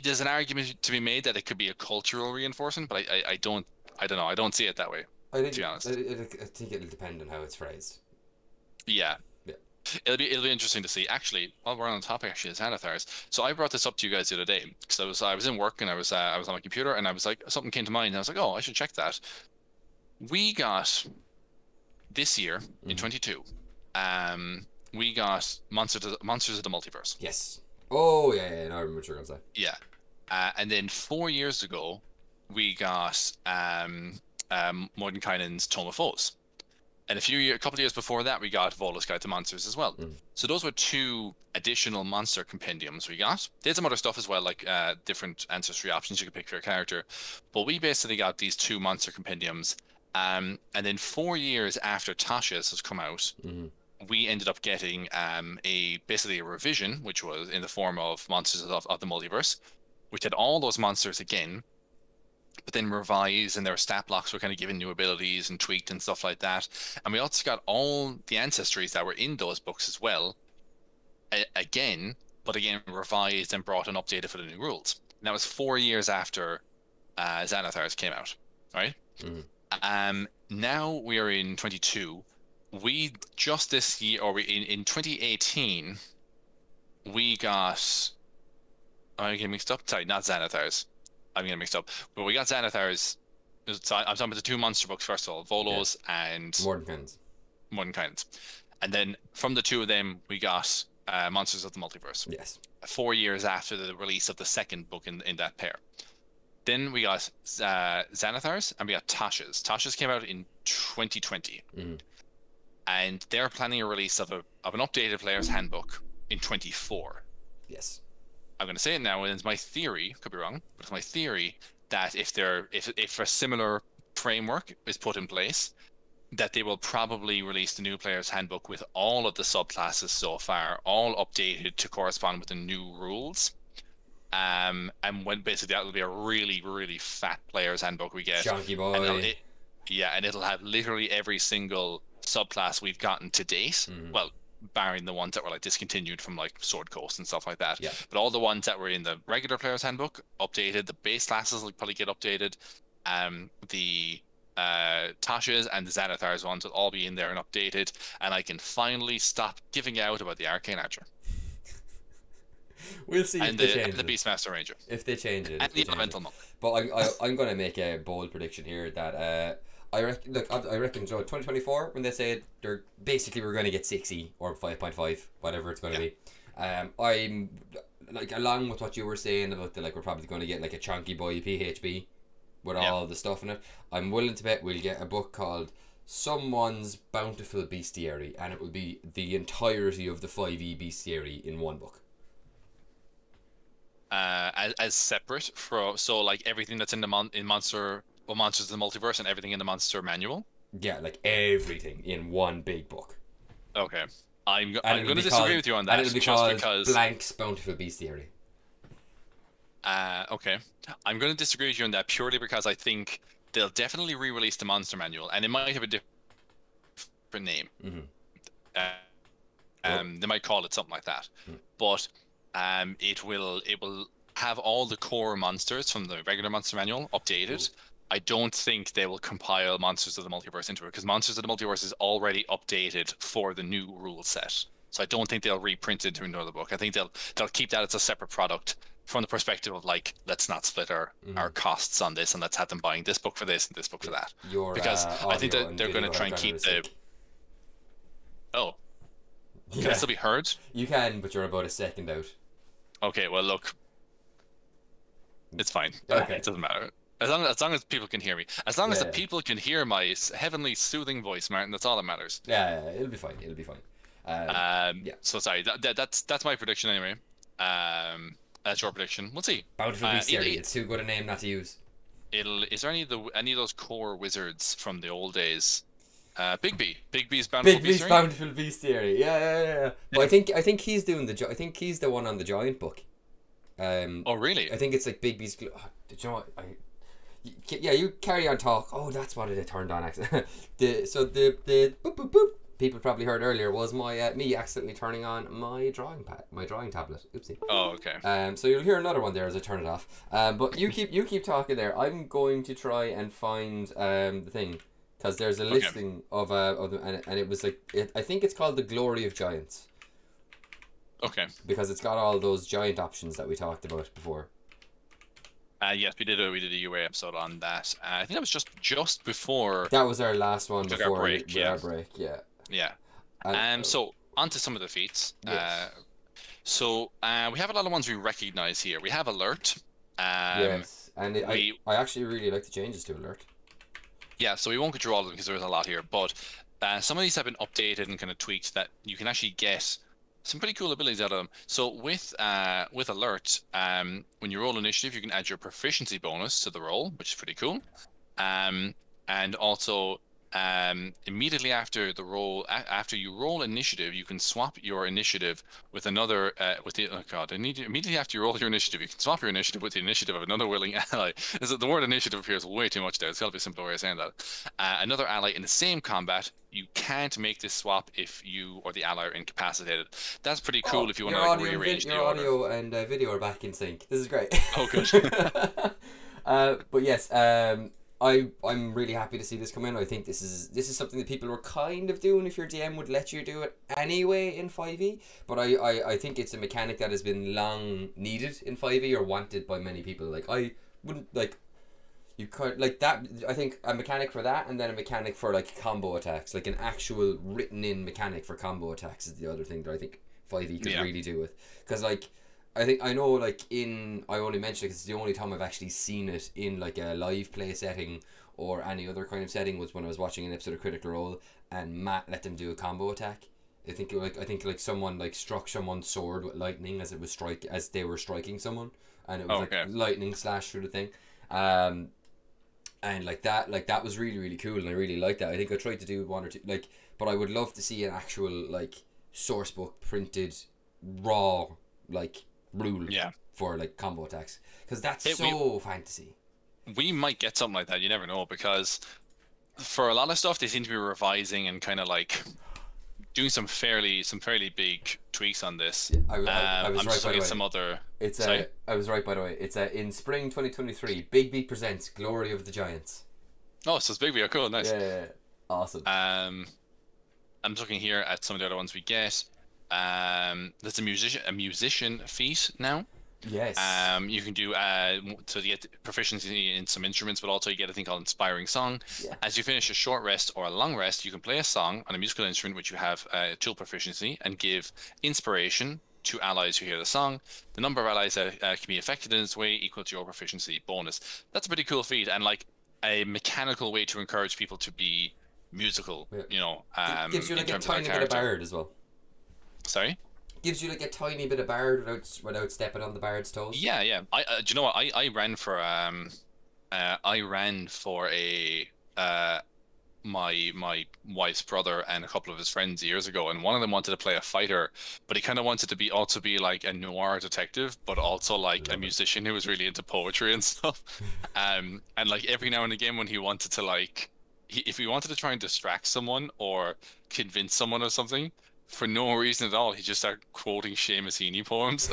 There's an argument to be made that it could be a cultural reinforcement, but I don't know. I don't see it that way. To be honest, I think it'll depend on how it's phrased. Yeah. It'll be interesting to see. Actually, while we're on the topic, actually, Xanathars. So I brought this up to you guys the other day because I was in work and I was on my computer and I was like, something came to mind and I was like, oh, I should check that. We got this year in 22. We got Monsters of the Multiverse. Yes. Oh yeah. No, I remember what you're gonna say. Yeah. And then 4 years ago, we got Mordenkainen's Tome of Foes. And a couple of years before that, we got Volo's Guide to Monsters as well. So those were two additional monster compendiums we got. There's some other stuff as well, like different ancestry options you could pick for your character. But we basically got these two monster compendiums. And then 4 years after Tasha's has come out, we ended up getting basically a revision, which was in the form of Monsters of the Multiverse, which had all those monsters again, but then revised, and their stat blocks were kind of given new abilities and tweaked and stuff like that. And we also got all the ancestries that were in those books as well, again revised and brought and updated for the new rules. And that was 4 years after Xanathars came out, right? Now we are in 22. We just this year, or in 2018, we got. I'm getting mixed up. Sorry, not Xanathars. I'm getting mixed up. But we got Xanathars. So I'm talking about the two monster books first of all, Volo's and Mordenkainen's. And then from the two of them, we got Monsters of the Multiverse. Yes. 4 years after the release of the second book in that pair. Then we got Xanathars and we got Tasha's. Tasha's came out in 2020. And they're planning a release of an updated player's handbook in 24. Yes. I'm going to say it now, and it's my theory, could be wrong, but it's my theory that if a similar framework is put in place, that they will probably release the new player's handbook with all of the subclasses so far, all updated to correspond with the new rules. And when basically that will be a really, really fat player's handbook we get. Chunky boy. And it'll have literally every single subclass we've gotten to date. Well, barring the ones that were like discontinued from like Sword Coast and stuff like that. But all the ones that were in the regular player's handbook updated. The base classes will probably get updated. The Tasha's and the Xanathars ones will all be in there and updated, and I can finally stop giving out about the Arcane Archer. We'll see if they change it. And the Beastmaster Ranger. If they change it. And the Elemental Monk. But I'm going to make a bold prediction here that I reckon so 2024 when they say we're going to get 60 or 5.5, whatever it's going to be. I'm like, along with what you were saying about we're probably going to get like a chunky boy PHB with all the stuff in it. I'm willing to bet we'll get a book called someone's bountiful bestiary, and it will be the entirety of the 5e bestiary in one book. As separate from, so like everything that's in the Monsters of the Multiverse and everything in the Monster Manual. Yeah, like everything in one big book. Okay, I'm going to disagree with you on that. And it'll be just called because Blank's Bountiful Bestiary. Okay, I'm going to disagree with you on that purely because I think they'll definitely re-release the Monster Manual, and it might have a different name. They might call it something like that, but it will have all the core monsters from the regular Monster Manual updated. I don't think they will compile Monsters of the Multiverse into it, because Monsters of the Multiverse is already updated for the new rule set. So I don't think they'll reprint it into another book. I think they'll keep that as a separate product from the perspective of like, let's not split our costs on this, and let's have them buying this book for this and this book for that. Because I think that they're going to try and keep the... Oh. Can I still be heard? You can, but you're about a second out. Okay, well look. It's fine. Okay. It doesn't matter. As long as people can hear me. As long as the people can hear my heavenly soothing voice, Martin, that's all that matters. Yeah, it'll be fine. It'll be fine. Yeah. So sorry, that's my prediction anyway. That's your prediction. We'll see. Bountiful Bestiary. It's too good a name not to use. Is there any of those core wizards from the old days? Bigby's Bountiful Bestiary. Bountiful Bestiary. Yeah. Well, I think he's doing I think he's the one on the Giant book. Oh really? I think it's like Bigby's. Do you know what? Yeah, you carry on talk. Oh, that's what it turned on accidentally. the boop boop boop people probably heard earlier was my me accidentally turning on my drawing tablet. Oopsie. Oh, okay. So you'll hear another one there as I turn it off. But you keep talking there. I'm going to try and find the thing, because there's a listing of them, and it was like I think it's called The Glory of Giants. Okay. Because it's got all those giant options that we talked about before. Yes, we did a UA episode on that. I think that was just before. That was our last one before our break. Yeah. So on to some of the feats. Yes. We have a lot of ones we recognize here. We have Alert. Yes, and I actually really like the changes to Alert. Yeah, so we won't go through all of them because there's a lot here, but some of these have been updated and kind of tweaked that you can actually get some pretty cool abilities out of them. So with Alert, when you roll initiative, you can add your proficiency bonus to the roll, which is pretty cool. And also immediately after the roll, after you roll initiative, you can swap your initiative with another. Immediately after you roll your initiative, you can swap your initiative with the initiative of another willing ally. The word initiative appears way too much there. It's got to be a simpler way of saying that. Another ally in the same combat. You can't make this swap if you or the ally are incapacitated. That's pretty cool if you want to like, rearrange the order. Your audio and video are back in sync. This is great. Oh, good. But yes, I'm really happy to see this come in. I think this is something that people were kind of doing if your DM would let you do it anyway in 5e. But I think it's a mechanic that has been long needed in 5e or wanted by many people. Like I wouldn't like. You could like that. I think a mechanic for that, and then a mechanic for like combo attacks, like an actual written-in mechanic for combo attacks, is the other thing that I think 5e could really do with. Because like, I know like I only mentioned it because it's the only time I've actually seen it in like a live play setting or any other kind of setting was when I was watching an episode of Critical Role and Matt let them do a combo attack. I think someone like struck someone's sword with lightning as they were striking someone, and it was like lightning slash through the thing. And like that was really, really cool, and I really liked that. I think I tried to do one or two, but I would love to see an actual like source book printed raw like rule for like combo attacks, because that's fantasy. We might get something like that. You never know, because for a lot of stuff they seem to be revising and kind of like doing some fairly big tweaks on this. I was right, by the way. Some other. I was right, by the way. It's in spring 2023. Bigby presents Glory of the Giants. Oh, so it's Bigby. Oh, cool, nice. Yeah, awesome. I'm looking here at some of the other ones we get. There's a musician feat now. Yes. You can do to get proficiency in some instruments, but also you get a thing called Inspiring Song. Yeah. As you finish a short rest or a long rest, you can play a song on a musical instrument which you have tool proficiency and give inspiration to allies who hear the song. The number of allies that can be affected in this way equal to your proficiency bonus. That's a pretty cool feat, and like a mechanical way to encourage people to be musical, Yeah. you know, Gives you in like a terms of that tiny bit of character. bard as well. Sorry? Gives you like a tiny bit of bard without stepping on the bard's toes. Yeah, yeah. Do you know what? I ran for a my wife's brother and a couple of his friends years ago, and one of them wanted to play a fighter, but he kind of wanted to be like a noir detective, but also like a Love it. musician who was really into poetry and stuff. And like every now and again when he wanted to if he wanted to try and distract someone or convince someone of something, for no reason at all, he just started quoting Seamus Heaney poems,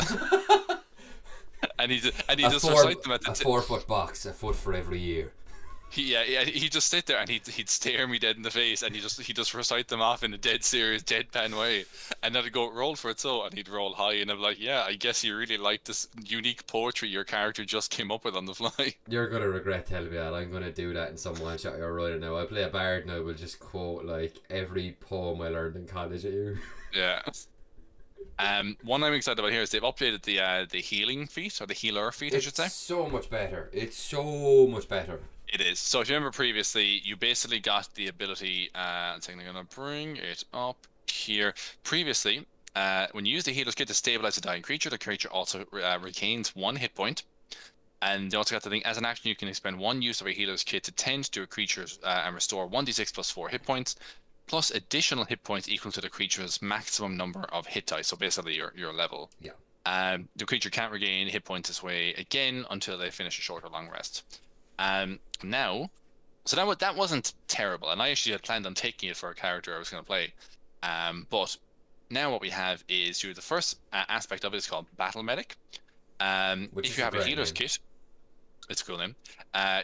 and he just recite them at A the 4 foot box, a foot for every year. He just sit there and he'd stare me dead in the face, and he just recite them off in a dead serious deadpan way, and then I'd go roll for it, so, and he'd roll high, and I'm like, yeah, I guess you really like this unique poetry your character just came up with on the fly. You're gonna regret telling me that. I'm gonna do that in some one shot you're writing now. I'll play a bard and I will just quote like every poem I learned in college at you. Yeah. One I'm excited about here is they've updated the healing feat, or the healer feat, I should say. It's so much better. It's so much better. It is. So if you remember previously, you basically got the ability, I'm gonna bring it up here. Previously, when you use the healer's kit to stabilize a dying creature, the creature also regains 1 hit point. And you also got the thing, as an action, you can expend 1 use of a healer's kit to tend to a creature and restore 1d6 plus 4 hit points, plus additional hit points equal to the creature's maximum number of hit dice. So basically your level. Yeah. The creature can't regain hit points this way again until they finish a short or long rest. Now, so that wasn't terrible, and I actually had planned on taking it for a character I was going to play. But now what we have is the first aspect of it is called Battle Medic. If you have a healer's kit, it's a cool name.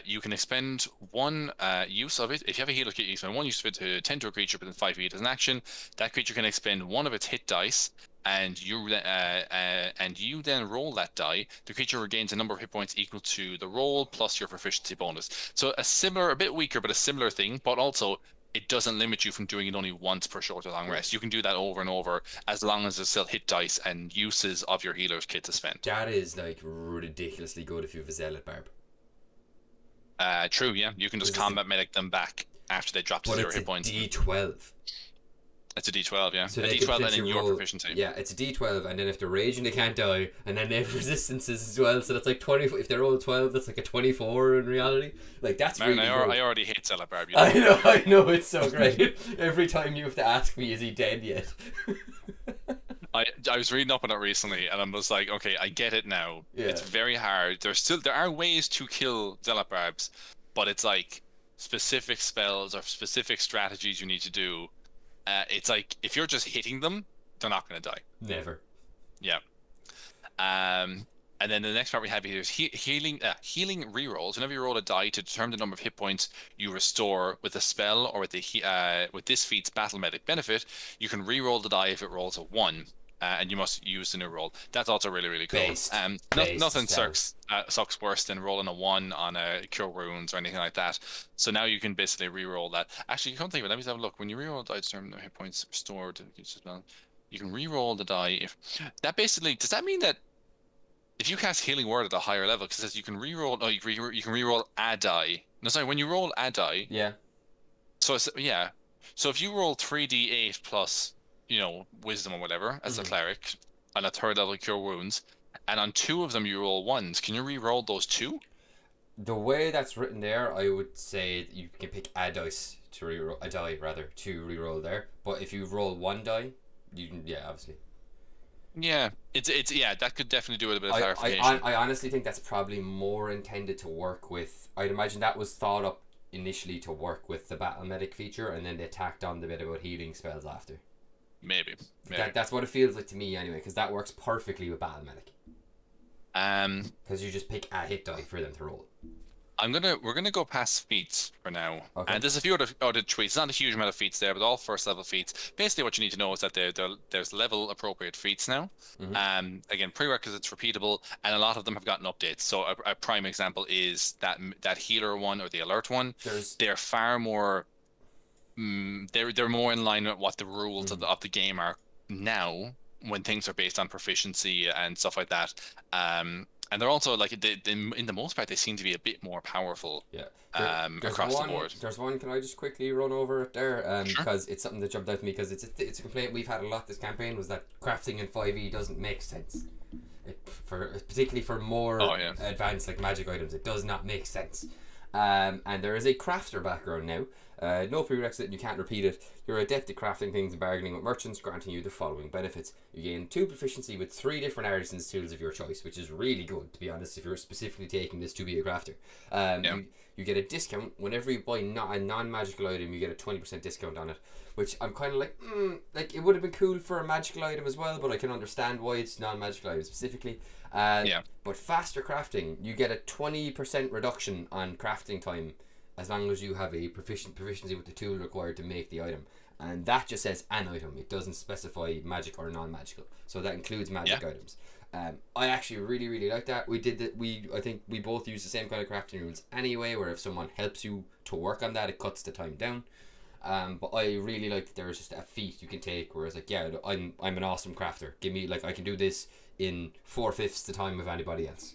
You can expend 1 use of it. If you have a healer's kit, you expend 1 use of it to tend to a creature within 5 feet as an action. That creature can expend 1 of its hit dice, and you then roll that die. The creature regains a number of hit points equal to the roll plus your proficiency bonus. So a bit weaker, but a similar thing. But also, it doesn't limit you from doing it only once per short or long rest. You can do that over and over as long as there's still hit dice and uses of your healer's kit to spend. That is like ridiculously good if you have a zealot barb. True, yeah. You can just combat medic them back after they drop to 0 hit points. D12. It's a D12, yeah. So a D12 and then your proficiency. Yeah, it's a D12, and then if they're raging, they can't die, and then they have resistances as well. So that's like 20. If they roll 12, that's like a 24 in reality. Like that's Man, really I good. already hate Zealot Barb. I know, it's so great. Every time you have to ask me, is he dead yet? I was reading up on it recently, and I was like, okay, I get it now. Yeah. It's very hard. There are ways to kill Zealot Barbs, but it's like specific spells or specific strategies you need to do. It's like if you're just hitting them, they're not going to die. Never. Yeah. And then the next part we have here is healing rerolls. Whenever you roll a die to determine the number of hit points you restore with a spell or with this feat's battle medic benefit, you can reroll the die if it rolls a 1. And you must use the new roll. That's also really, really cool. Nothing sucks worse than rolling a 1 on a cure wounds or anything like that. So now you can basically re-roll that. Actually, you can't think of it. Let me have a look. When you re-roll the die, determine the hit points restored. You can re-roll the die. Does that mean that if you cast Healing Word at a higher level, because it says you can re-roll. Oh, you can re-roll a die. No, sorry. When you roll a die. Yeah. So yeah. So if you roll 3d8 plus, wisdom or whatever as a cleric on a 3rd level cure wounds, and on 2 of them you roll 1s, can you re-roll those 2? The way that's written there, I would say you can pick a die to re-roll there. But if you roll 1 die, you can, obviously. Yeah, it's that could definitely do with a bit of clarification. I honestly think that's probably more intended to work with. I'd imagine that was thought up initially to work with the battle medic feature, and then they tacked on the bit about healing spells after. Maybe. That's what it feels like to me anyway, because that works perfectly with battle medic. Because you just pick a hit die for them to roll. We're gonna go past feats for now, okay. And there's a few other tweaks. Not a huge amount of feats there, but all 1st level feats. Basically, what you need to know is that there's level appropriate feats now. Again, prerequisites repeatable, and a lot of them have gotten updates. So a prime example is that healer one or the alert one. They're far more. They're more in line with what the rules of the game are now, when things are based on proficiency and stuff like that. And they're also like in the most part they seem to be a bit more powerful. Yeah. There's Across one. the board. There's one. Can I just quickly run over it there? Sure. Because it's something that jumped out to me. Because it's a complaint we've had a lot this campaign, was that crafting in 5e doesn't make sense. Particularly for more advanced like magic items, it does not make sense. And there is a crafter background now. No prerequisite, and you can't repeat it. You're adept at crafting things and bargaining with merchants, granting you the following benefits. You gain 2 proficiency with 3 different artisans' tools of your choice, which is really good, to be honest, if you're specifically taking this to be a crafter. You get a discount whenever you buy a non-magical item. You get a 20% discount on it, which I'm kind of like it would have been cool for a magical item as well, but I can understand why it's non-magical item specifically. But faster crafting, you get a 20% reduction on crafting time as long as you have a proficiency with the tool required to make the item, and that just says an item. It doesn't specify magic or non-magical, so that includes magic items. I actually really like that. I think we both use the same kind of crafting rules anyway, where if someone helps you to work on that, it cuts the time down. But I really like that there's just a feat you can take, whereas like, yeah, I'm an awesome crafter. Give me, like, I can do this in 4/5 the time of anybody else.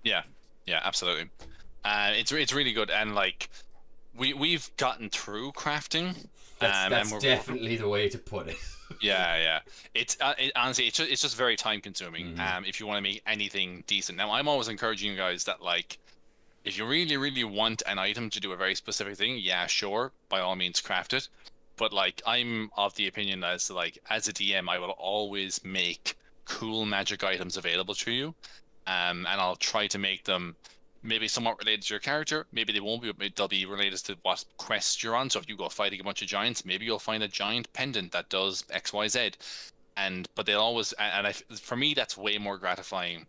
Yeah, absolutely. It's really good, and like we've gotten through crafting. That's definitely the way to put it. Yeah. It's honestly, it's just very time consuming. If you want to make anything decent. Now, I'm always encouraging you guys that, like, if you really want an item to do a very specific thing, yeah, sure, by all means, craft it. But like, I'm of the opinion as a DM, I will always make cool magic items available to you, and I'll try to make them maybe somewhat related to your character. Maybe they won't be, but they'll be related to what quest you're on. So if you go fighting a bunch of giants, maybe you'll find a giant pendant that does XYZ. But they'll always, for me, that's way more gratifying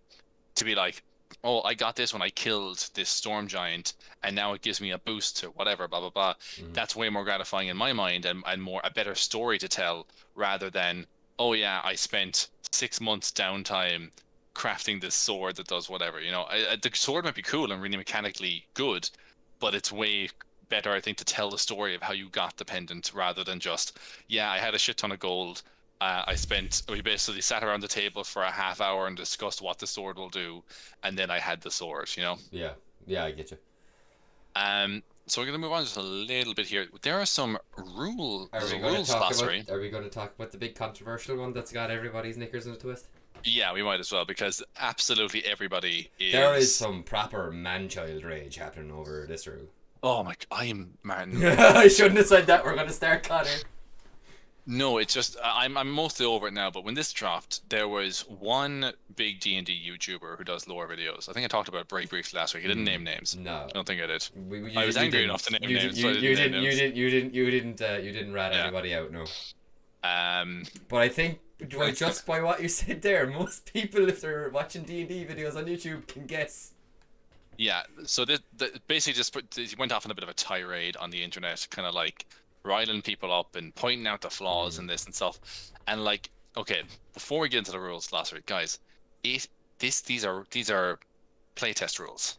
to be like, oh, I got this when I killed this storm giant, and now it gives me a boost to whatever, blah blah blah. That's way more gratifying in my mind, and a better story to tell, rather than, oh yeah, I spent 6 months downtime crafting this sword that does whatever. The sword might be cool and really mechanically good, but it's way better, I think, to tell the story of how you got the pendant, rather than just, yeah, I had a shit ton of gold. We basically sat around the table for a half hour and discussed what the sword will do, and then I had the sword. Yeah, I get you. So we're going to move on just a little bit here. There are some rules glossary. Are we going to talk about the big controversial one that's got everybody's knickers in a twist? Yeah, we might as well, because absolutely everybody is... There is some proper man-child rage happening over this rule. Oh my... I am Martin. I shouldn't have said that. We're going to start Connor. No, it's just... I'm mostly over it now, but when this dropped, there was one big D&D YouTuber who does lore videos. I think I talked about it very briefly last week. He didn't name names. No. I don't think I did. I was angry enough to name names. You didn't rat anybody out, no. But I think, just by what you said there, most people, if they're watching D&D videos on YouTube, can guess. Yeah, so basically he went off on a bit of a tirade on the internet, kind of like riling people up and pointing out the flaws in this and stuff. And like, okay, before we get into the rules last week, guys, these are playtest rules.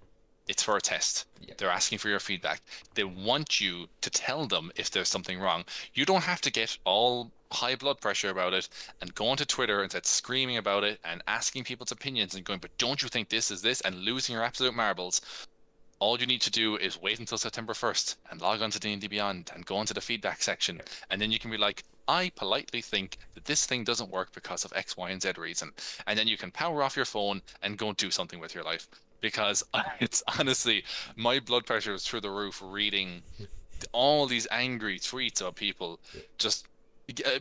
It's for a test. Yeah. They're asking for your feedback. They want you to tell them if there's something wrong. You don't have to get all high blood pressure about it and go onto Twitter and start screaming about it and asking people's opinions and going, but don't you think this is this, and losing your absolute marbles. All you need to do is wait until September 1st and log on to D&D Beyond and go into the feedback section. And then you can be like, I politely think that this thing doesn't work because of X, Y, and Z reason. And then you can power off your phone and go and do something with your life. Because it's honestly, my blood pressure is through the roof reading all these angry tweets of people, just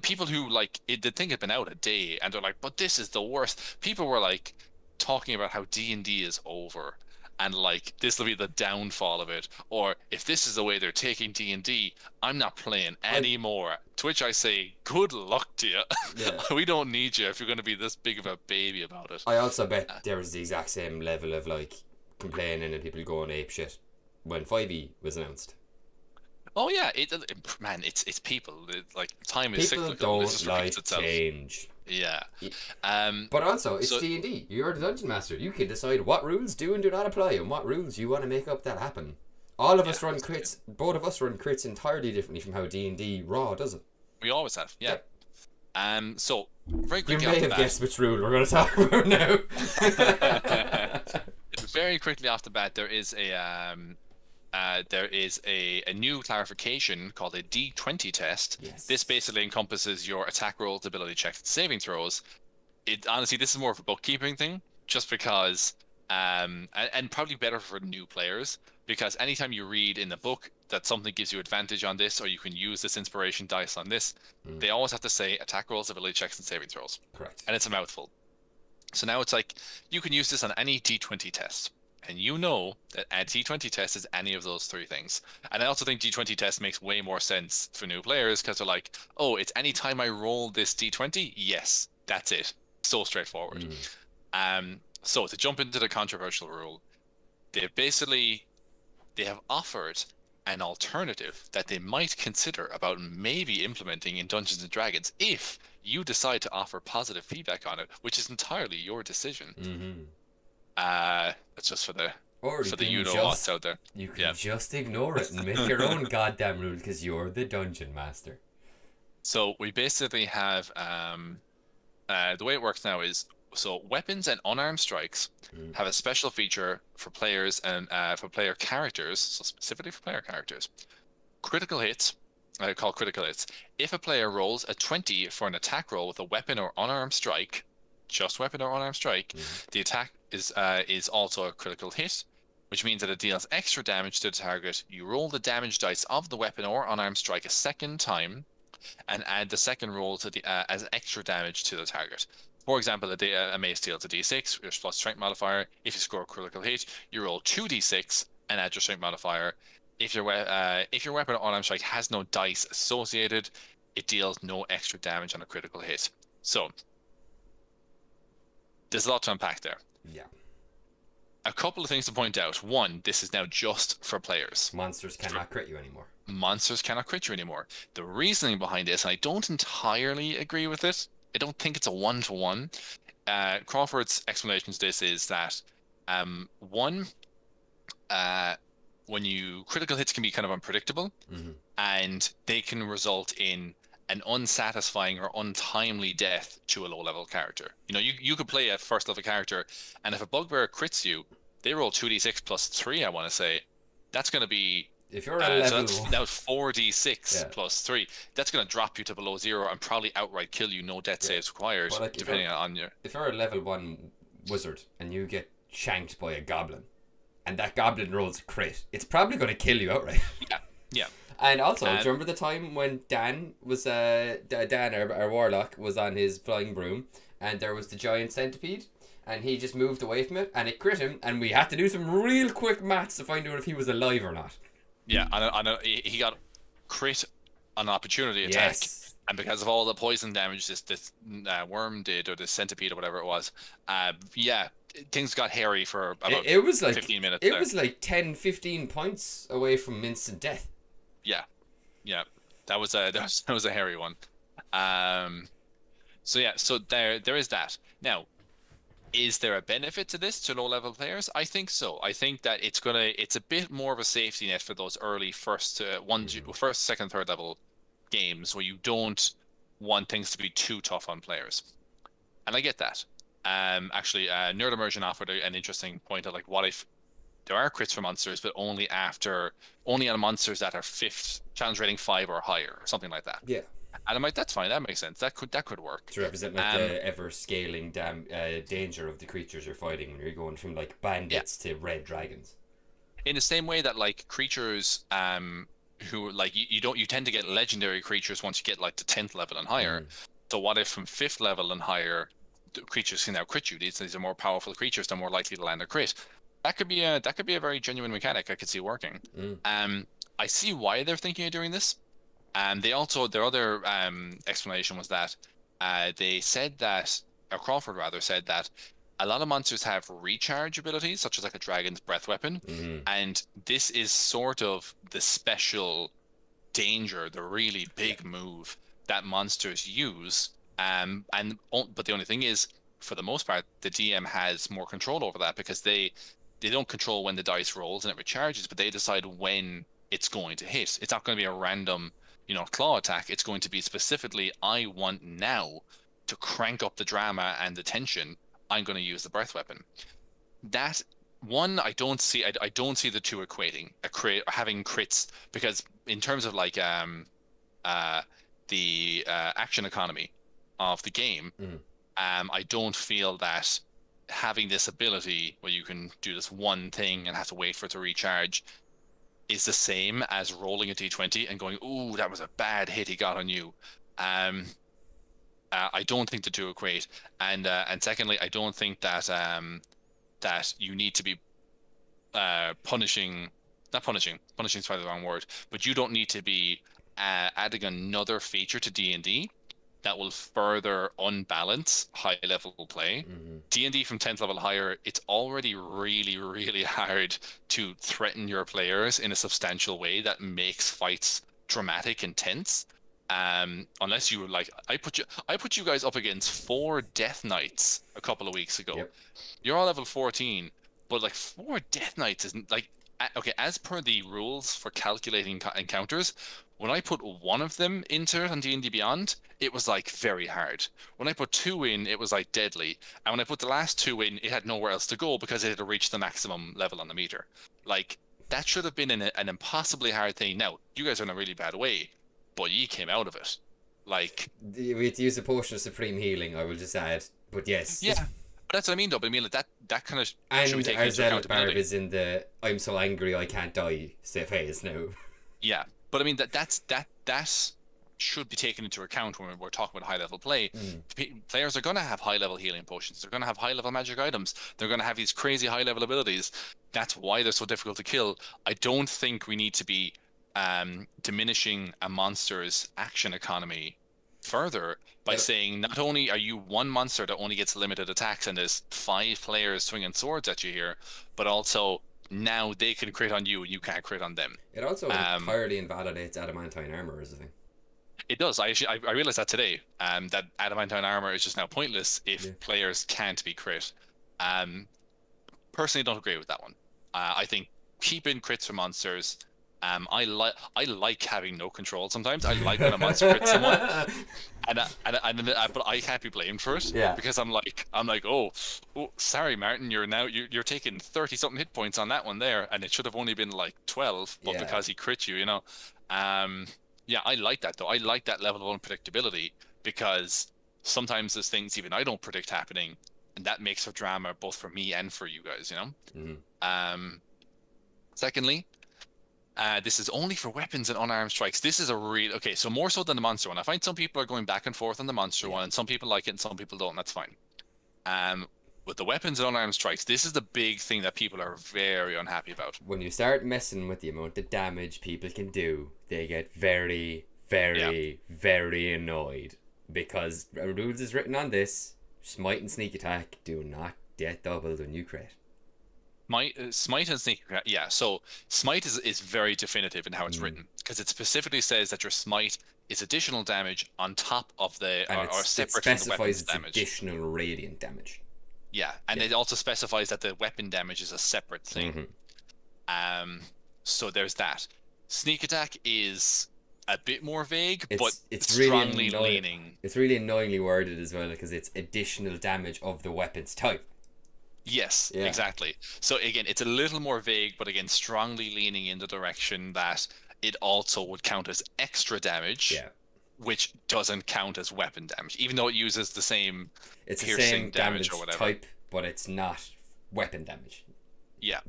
people who, like, the thing had been out a day and they're like, but this is the worst. People were like talking about how D&D is over and like this will be the downfall of it, or if this is the way they're taking D&D, I'm not playing anymore. To which I say, good luck to you. Yeah. We don't need you if you're going to be this big of a baby about it. I also bet there was the exact same level of like complaining and people going ape shit when 5e was announced. Oh yeah, man, it's people. Like, time is people cyclical. Don't like change. Yeah. But also, it's D&D. You're the dungeon master. You can decide what rules do and do not apply and what rules you want to make up that happen. All of us run crits. Both of us run crits entirely differently from how D&D Raw does it. We always have, yeah. So very You quickly may off the have bat. guessed which rule we're going to talk about now. Very quickly off the bat, there is a new clarification called a D20 test. Yes. This basically encompasses your attack rolls, ability checks, and saving throws. It honestly, this is more of a bookkeeping thing, just because, and probably better for new players, because anytime you read in the book that something gives you advantage on this, or you can use this inspiration dice on this, they always have to say attack rolls, ability checks, and saving throws. Correct. And it's a mouthful. So now it's like you can use this on any D20 test. And you know that a D20 test is any of those three things. And I also think D20 test makes way more sense for new players because they're like, oh, it's any time I roll this D20? Yes, that's it. So straightforward. So to jump into the controversial rule, they have offered an alternative that they might consider about maybe implementing in Dungeons and Dragons if you decide to offer positive feedback on it, which is entirely your decision. It's just for the you-know-whats out there. You can just ignore it and make your own goddamn rule because you're the dungeon master. So we basically have the way it works now is, so weapons and unarmed strikes have a special feature for players and for player characters, so specifically for player characters. Critical hits, called critical hits. If a player rolls a 20 for an attack roll with a weapon or unarmed strike, just weapon or unarmed strike, the attack is also a critical hit, which means that it deals extra damage to the target. You roll the damage dice of the weapon or unarmed strike a second time, and add the second roll to the as extra damage to the target. For example, a mace deals a d6, your plus strength modifier. If you score a critical hit, you roll 2d6 and add your strength modifier. If your weapon or unarmed strike has no dice associated, it deals no extra damage on a critical hit. So there's a lot to unpack there. Yeah. A couple of things to point out. One, this is now just for players. Monsters cannot crit you anymore. Monsters cannot crit you anymore. The reasoning behind this, and I don't entirely agree with it, I don't think it's a one-to-one. Crawford's explanation to this is that when critical hits can be kind of unpredictable, and they can result in an unsatisfying or untimely death to a low-level character. You know, you could play a first-level character, and if a bugbear crits you, they roll 2d6 plus 3, I want to say. That's going to be... If you're a level... So that's 4d6 plus 3. That's going to drop you to below 0 and probably outright kill you. No death saves required, well, like, depending on your... If you're a level 1 wizard, and you get shanked by a goblin, and that goblin rolls a crit, it's probably going to kill you outright. Yeah. And also, do you remember the time when Dan was Dan, our warlock, was on his flying broom, and there was the giant centipede, and he just moved away from it, and it crit him, and we had to do some real quick maths to find out if he was alive or not. Yeah, he got crit on an opportunity attack, and because of all the poison damage this worm did, or the centipede or whatever it was, things got hairy for about it was like 15 minutes. It was like 10-15 points away from instant death. Yeah, that was a hairy one. So there is that. Now, is there a benefit to this to low-level players? I think so. I think that it's a bit more of a safety net for those early first, second, third level games where you don't want things to be too tough on players, and I get that. Actually, Nerd Immersion offered an interesting point of like, what if there are crits for monsters, but only on monsters that are 5th challenge rating 5 or higher, or something like that. Yeah. And I'm like, that's fine, that makes sense. That could work. To represent like the ever scaling danger of the creatures you're fighting when you're going from like bandits to red dragons. In the same way that like creatures who like you tend to get legendary creatures once you get like to 10th level and higher. So what if from 5th level and higher the creatures can now crit you? These are more powerful creatures, they're more likely to land a crit. That could be a very genuine mechanic I could see working. I see why they're thinking of doing this. Their other explanation was that they said that, or Crawford rather said that a lot of monsters have recharge abilities, such as like a dragon's breath weapon, and this is sort of the special danger, the really big move that monsters use. But the only thing is, for the most part, the DM has more control over that because they don't control when the dice rolls and it recharges, but they decide when it's going to hit. It's not going to be a random, claw attack. It's going to be specifically, I want now to crank up the drama and the tension, I'm going to use the breath weapon. That one, I don't see the two equating, having crits, because in terms of like the action economy of the game, I don't feel that having this ability where you can do this one thing and have to wait for it to recharge is the same as rolling a d20 and going, ooh, that was a bad hit he got on you. I don't think the two equate, and secondly, I don't think that that you need to be punishing is probably the wrong word, but you don't need to be adding another feature to D&D that will further unbalance high level play. D&D from 10th level higher, it's already really, really hard to threaten your players in a substantial way that makes fights dramatic and tense. Unless you were like, I put you guys up against 4 Death Knights a couple of weeks ago. Yep. You're all level 14, but like 4 Death Knights isn't like, okay, as per the rules for calculating encounters, when I put one of them into it on D&D Beyond, it was like very hard. When I put 2 in, it was like deadly. And when I put the last 2 in, it had nowhere else to go because it had reached the maximum level on the meter. Like, that should have been an impossibly hard thing. Now, you guys are in a really bad way, but you came out of it. Like, we had to use a potion of supreme healing, I will just add. But yes. Yeah. But that's what I mean, though. But I mean, like, that kind of and should be taken our into Zealot Barb accountability. is in the I'm so angry I can't die phase now. Yeah, but I mean that should be taken into account when we're talking about high level play. Players are going to have high level healing potions. They're going to have high level magic items. They're going to have these crazy high level abilities. That's why they're so difficult to kill. I don't think we need to be diminishing a monster's action economy further by saying not only are you one monster that only gets limited attacks and there's 5 players swinging swords at you here, but also now they can crit on you and you can't crit on them. It also entirely invalidates adamantine armor as a thing. It does. I realized that today. That adamantine armor is just now pointless if players can't be crit. Personally, don't agree with that one. I think keep in crits for monsters. I like having no control sometimes. I like when a monster crits someone, but I can't be blamed for it. Yeah. Because I'm like, oh, sorry, Martin, you're taking 30 something hit points on that one there, and it should have only been like 12, but because he crit you, yeah, I like that though. I like that level of unpredictability because sometimes there's things even I don't predict happening, and that makes for drama both for me and for you guys. Secondly. This is only for weapons and unarmed strikes. This is a real... Okay, so more so than the monster one. I find some people are going back and forth on the monster one, and some people like it and some people don't. That's fine. With the weapons and unarmed strikes, this is the big thing that people are very unhappy about. When you start messing with the amount of damage people can do, they get very, very, very annoyed. Because rules is written on this, smite and sneak attack do not get doubled when you crit. Smite and sneak, yeah. So smite is very definitive in how it's written because it specifically says that your smite is additional damage on top of the or separate from the weapon's damage. Additional radiant damage. Yeah, and it also specifies that the weapon damage is a separate thing. So there's that. Sneak attack is a bit more vague, but it's strongly leaning. It's really annoyingly worded as well because it's additional damage of the weapon's type. Yes, exactly. So again, it's a little more vague, but again, strongly leaning in the direction that it also would count as extra damage, which doesn't count as weapon damage, even though it uses the same piercing the same damage or whatever type, but it's not weapon damage. Yeah.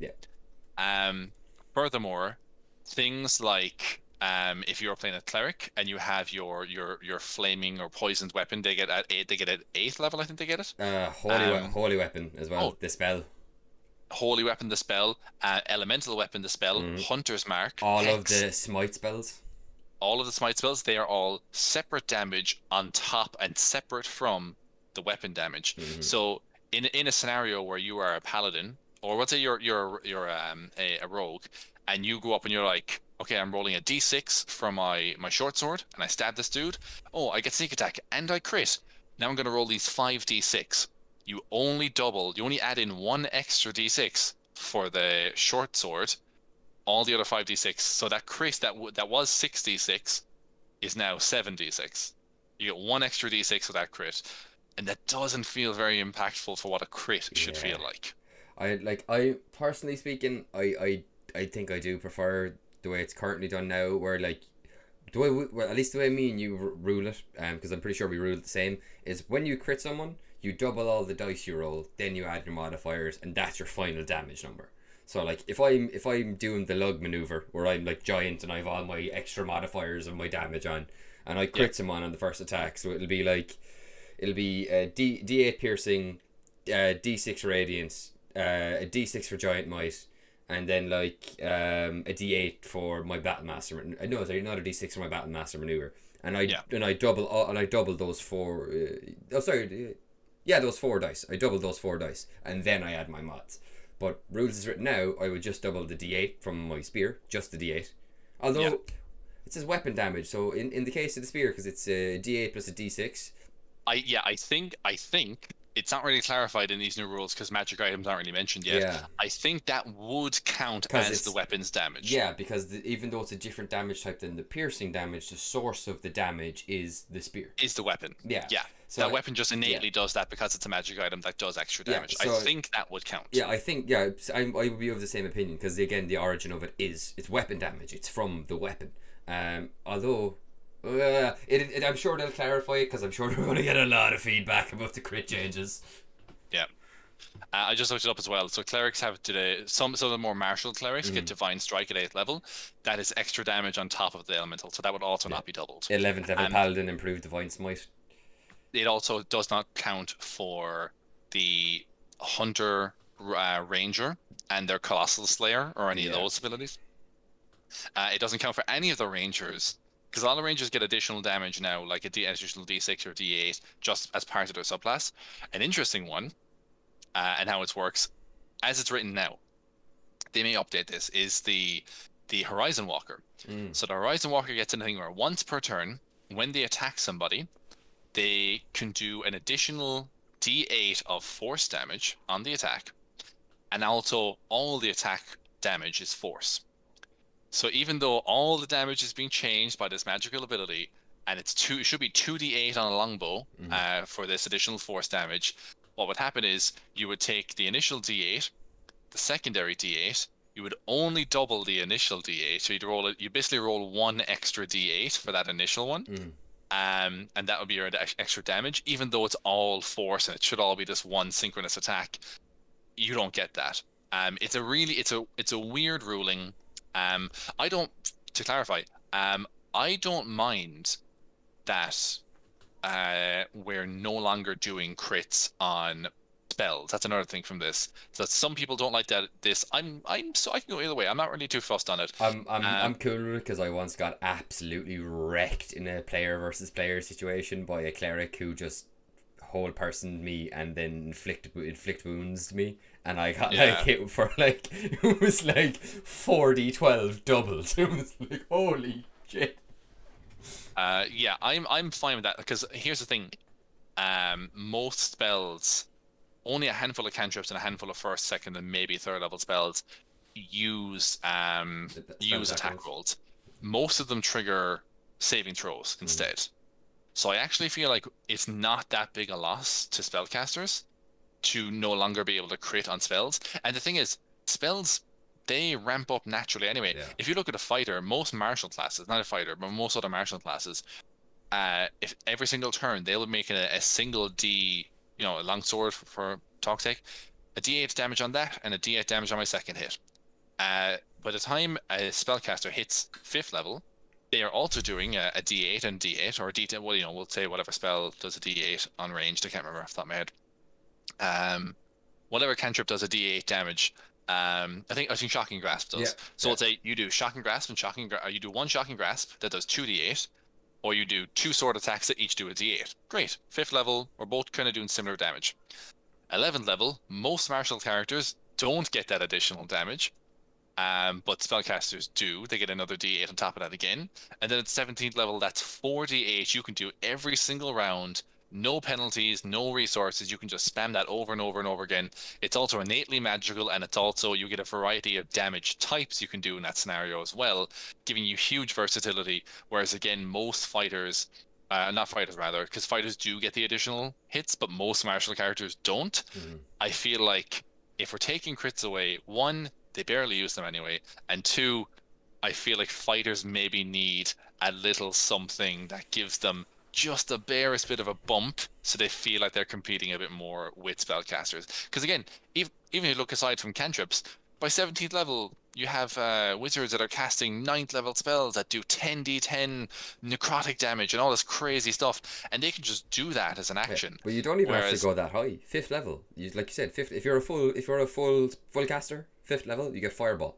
Furthermore, things like if you're playing a cleric and you have your flaming or poisoned weapon, they get at 8th level. I think they get it. Holy weapon as well. The spell. Holy weapon, the spell. Elemental weapon, the spell. Hunter's mark. All Hex, of the smite spells. All of the smite spells. They are all separate damage on top and separate from the weapon damage. So in a scenario where you are a paladin, or let's say you're a rogue, and you go up and you're like, okay, I'm rolling a d6 from my short sword, and I stab this dude. Oh, I get sneak attack, and I crit. Now I'm going to roll these 5d6. You only add in 1 extra d6 for the short sword, all the other 5d6. So that crit that was 6d6 is now 7d6. You get one extra d6 with that crit, and that doesn't feel very impactful for what a crit should Yeah. feel like. I personally speaking, I think I do prefer the way it's currently done now, where like the way well, at least the way me and you rule it, because I'm pretty sure we rule it the same, is when you crit someone, you double all the dice you roll, then you add your modifiers, and that's your final damage number. So like if I'm doing the lug maneuver where I'm like giant and I have all my extra modifiers of my damage on, and I Yeah, crit someone on the first attack, so it'll be D8 piercing, D6 radiance, a D6 for giant might, and then like a D8 for my battle master. No, sorry, not a D6 for my battle master maneuver. yeah, I double those four. Oh, sorry. Yeah, those four dice. I double those four dice, and then I add my mods. But rules is written now, I would just double the D8 from my spear, just the D8. yeah. Although it says weapon damage, so in the case of the spear, because it's a D8 plus a D6. I think it's not really clarified in these new rules because magic items aren't really mentioned yet. Yeah, I think that would count because as the it's weapon's damage. yeah, because even though it's a different damage type than the piercing damage, the source of the damage is the spear. Is the weapon. Yeah, Yeah. so That weapon just yeah, innately does that because it's a magic item that does extra yeah. damage. I So think that would count. yeah, I think yeah, I would be of the same opinion because again, the origin of it is it's weapon damage. It's from the weapon. Although. I'm sure they'll clarify it because I'm sure they're going to get a lot of feedback about the crit changes. Yeah. I just looked it up as well. So clerics have today some of the more martial clerics get divine strike at 8th level. That is extra damage on top of the elemental, so that would also Yeah. not be doubled. 11th level paladin improved divine smite. It also does not count for the hunter, ranger, and their colossal slayer or any of Yeah. those abilities. It doesn't count for any of the rangers because all the rangers get additional damage now, like additional D6 or D8, just as part of their subclass. An interesting one, and how it works, as it's written now, they may update this, is the Horizon Walker. So the Horizon Walker gets a thing where once per turn, when they attack somebody, they can do an additional D8 of force damage on the attack, and also all the attack damage is force. So even though all the damage is being changed by this magical ability, and it should be 2d8 on a longbow for this additional force damage, what would happen is you would take the initial d8, the secondary d8, you would only double the initial d8, so you basically roll one extra d8 for that initial one, and that would be your extra damage, even though it's all force and it should all be this one synchronous attack. You don't get that. It's a weird ruling. I don't, to clarify, I don't mind that we're no longer doing crits on spells. That's another thing from this. So some people don't like that. So I can go either way. I'm not really too fussed on it. I'm cool with it because I once got absolutely wrecked in a player versus player situation by a cleric who just whole personed me and then inflict wounds to me, and I got like hit for like it was like 4d12 doubled. It was like holy shit. Yeah, I'm fine with that because here's the thing. Most spells, only a handful of cantrips and a handful of first, second, and maybe third level spells use attack rolls. Most of them trigger saving throws instead. So I actually feel like it's not that big a loss to spellcasters to no longer be able to crit on spells. And the thing is, spells, they ramp up naturally anyway. Yeah. If you look at a fighter, most martial classes, not a fighter, but most other martial classes, if every single turn they'll make a single D, a long sword for talk's sake, a D8 damage on that and a D8 damage on my second hit. By the time a spellcaster hits 5th level, they are also doing a D8 and D8 or a D10. Well, we'll say whatever spell does a D8 on ranged. I can't remember off the top of my head. Whatever cantrip does a D8 damage. I think Shocking Grasp does. Yeah, so let's say you do Shocking Grasp and you do one Shocking Grasp that does 2d8, or you do 2 sword attacks that each do a d8. Great. 5th level, we're both kind of doing similar damage. 11th level, most martial characters don't get that additional damage. But spellcasters do. They get another d8 on top of that again. And then at 17th level, that's 4d8 you can do every single round. No penalties, no resources. You can just spam that over and over and over again. It's also innately magical, and it's also, you get a variety of damage types you can do in that scenario as well, giving you huge versatility. Whereas again, most fighters, not fighters rather, because fighters do get the additional hits, but most martial characters don't. Mm. I feel like if we're taking crits away, one, they barely use them anyway, and two, I feel like fighters maybe need a little something that gives them just the barest bit of a bump, so they feel like they're competing a bit more with spellcasters. Because again, even if you look aside from cantrips, by 17th level, you have wizards that are casting 9th level spells that do 10d10 necrotic damage and all this crazy stuff, and they can just do that as an action. But you don't even have to Whereas, go that high. 5th level, like you said, fifth. If you're a full caster, 5th level, you get fireball.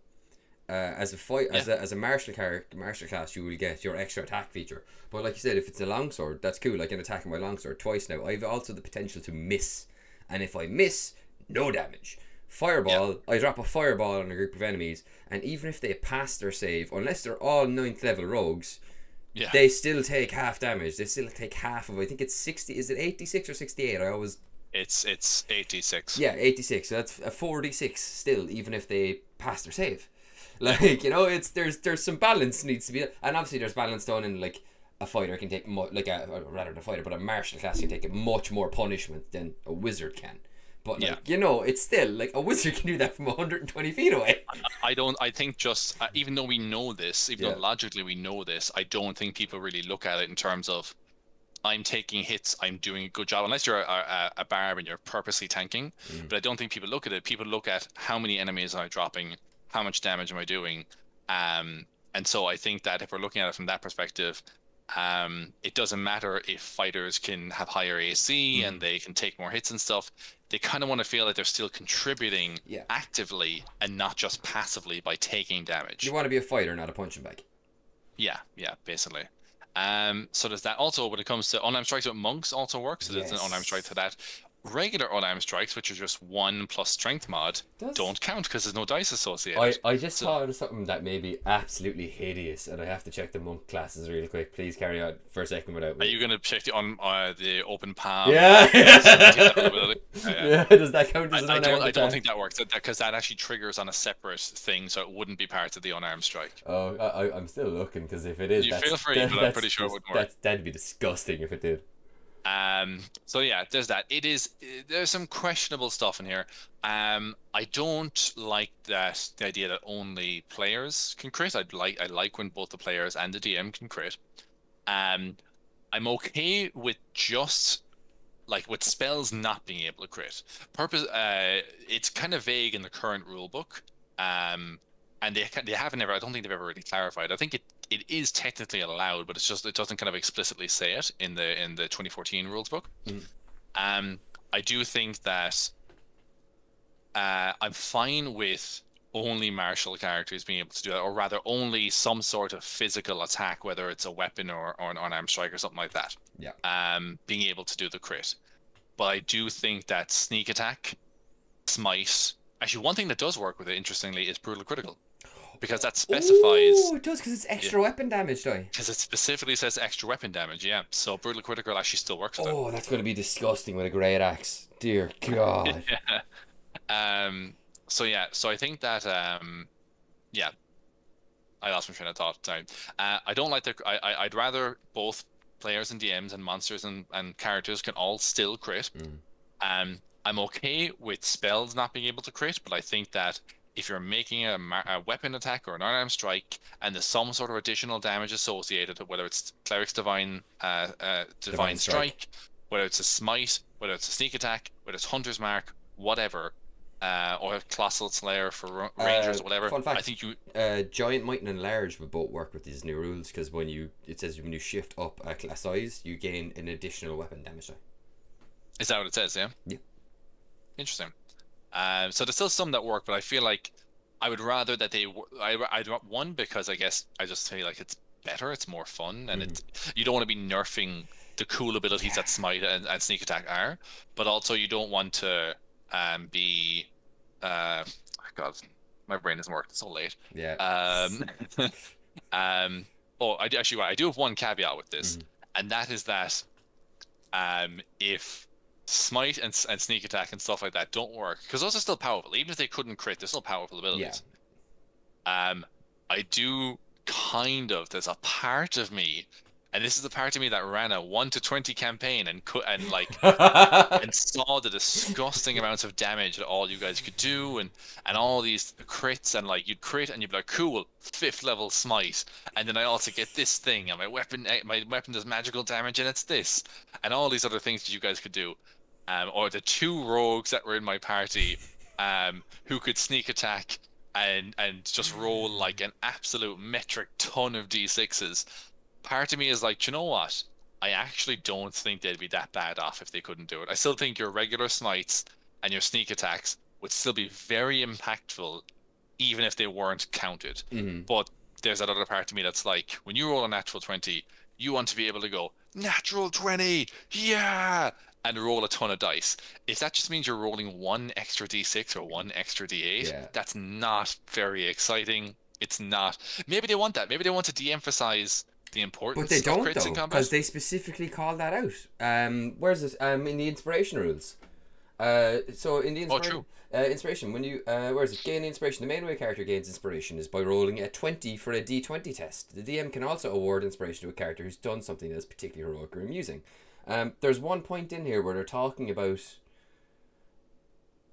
As a martial class, you will get your extra attack feature. But like you said, if it's a longsword, that's cool. I can attack my longsword twice now. I've also the potential to miss, and if I miss, no damage. Fireball, I drop a fireball on a group of enemies, and even if they pass their save, unless they're all 9th level rogues, they still take half damage. They still take half of, I think it's 60, is it 86 or 68? I always... It's 86. Yeah, 86, so that's a 4d6 still, even if they pass their save. Like, you know, it's there's some balance needs to be, and obviously there's balance done in, like, a fighter can take, but a martial class can take much more punishment than a wizard can. But, like, you know, it's still, like, a wizard can do that from 120 feet away. I think just, even though we know this, even though logically we know this, I don't think people really look at it in terms of, I'm taking hits, I'm doing a good job, unless you're a barb and you're purposely tanking. But I don't think people look at it. People look at how many enemies am I dropping, how much damage am I doing. And so I think that if we're looking at it from that perspective, it doesn't matter if fighters can have higher AC and they can take more hits and stuff. They kind of want to feel like they're still contributing actively and not just passively by taking damage. You want to be a fighter, not a punching bag. Yeah, basically. So there's that. Also, when it comes to unarmed strikes with monks, also works. So there's an unarmed strike to that. Regular unarmed strikes, which are just 1 plus strength mod, don't count because there's no dice associated. I just thought of something that may be absolutely hideous, and I have to check the monk classes really quick. Please carry on for a second without me. Are you going to check the open palm? Yeah. Yeah. Does that count as an unarmed I don't think that works, because that actually triggers on a separate thing, so it wouldn't be part of the unarmed strike. Oh, I'm still looking, because if it is, you feel free, but I'm pretty sure it wouldn't work. That'd be disgusting if it did. So yeah, there's that. There's some questionable stuff in here. I don't like the idea that only players can crit. I like when both the players and the DM can crit. I'm okay with just with spells not being able to crit. It's kind of vague in the current rule book. And they haven't ever. I don't think they've ever really clarified. I think it is technically allowed, but it's just it doesn't kind of explicitly say it in the 2014 rules book. I do think that I'm fine with only martial characters being able to do that, or rather only some sort of physical attack, whether it's a weapon or an unarmed strike or something like that. Being able to do the crit. But I do think that sneak attack, smite. Actually, one thing that does work with it, interestingly, is brutal critical. Because that specifies... Oh, it does, because it's extra weapon damage, though. Because it specifically says extra weapon damage, yeah. So brutal critical actually still works with it. Oh, that's going to be disgusting with a great axe. Dear God. So I think that... I lost my train of thought. Sorry. I don't like the... I'd rather both players and DMs and monsters and characters can all still crit. I'm okay with spells not being able to crit, but I think that if you're making a weapon attack or an unarmed strike, and there's some sort of additional damage associated, whether it's Cleric's Divine Strike, whether it's a Smite, whether it's a Sneak Attack, whether it's Hunter's Mark, whatever, or Colossal Slayer for Rangers or whatever. Fun fact, I think Giant, Might, and Enlarge will both work with these new rules, because it says when you shift up a class size, you gain an additional weapon damage. Is that what it says? Yeah. Yeah. Interesting. So there's still some that work, but I feel like I would rather that I'd want one, because I guess I just feel like it's better, it's more fun, and you don't want to be nerfing the cool abilities that Smite and Sneak Attack are, but also you don't want to be God, my brain isn't working, it's so late. Yeah. I do have one caveat with this, and that is that if Smite and Sneak Attack and stuff like that don't work, because those are still powerful. Even if they couldn't crit, they're still powerful abilities. I do there's a part of me, And this is the part of me that ran a 1 to 20 campaign and like and saw the disgusting amounts of damage that all you guys could do, and all these crits, and like you'd crit and you'd be like, cool, 5th level smite, and then I also get this thing, and my weapon does magical damage, and it's this, and all these other things that you guys could do. Or the 2 rogues that were in my party, who could sneak attack and just roll like an absolute metric ton of d6s. Part of me is like, you know what? I actually don't think they'd be that bad off if they couldn't do it. I still think your regular smites and your sneak attacks would still be very impactful, even if they weren't counted. But there's that other part of me that's like, when you roll a natural 20, you want to be able to go, natural 20, yeah, and roll a ton of dice. If that just means you're rolling 1 extra d6 or 1 extra d8, that's not very exciting. It's not. Maybe they want that. Maybe they want to de-emphasize the importance but they don't, of crits though, in combat. because they specifically call that out. Where's this? In the inspiration rules. So in the inspiration, when you where is it? Gain inspiration. The main way a character gains inspiration is by rolling a 20 for a d20 test. The DM can also award inspiration to a character who's done something that's particularly heroic or amusing. There's one point in here where they're talking about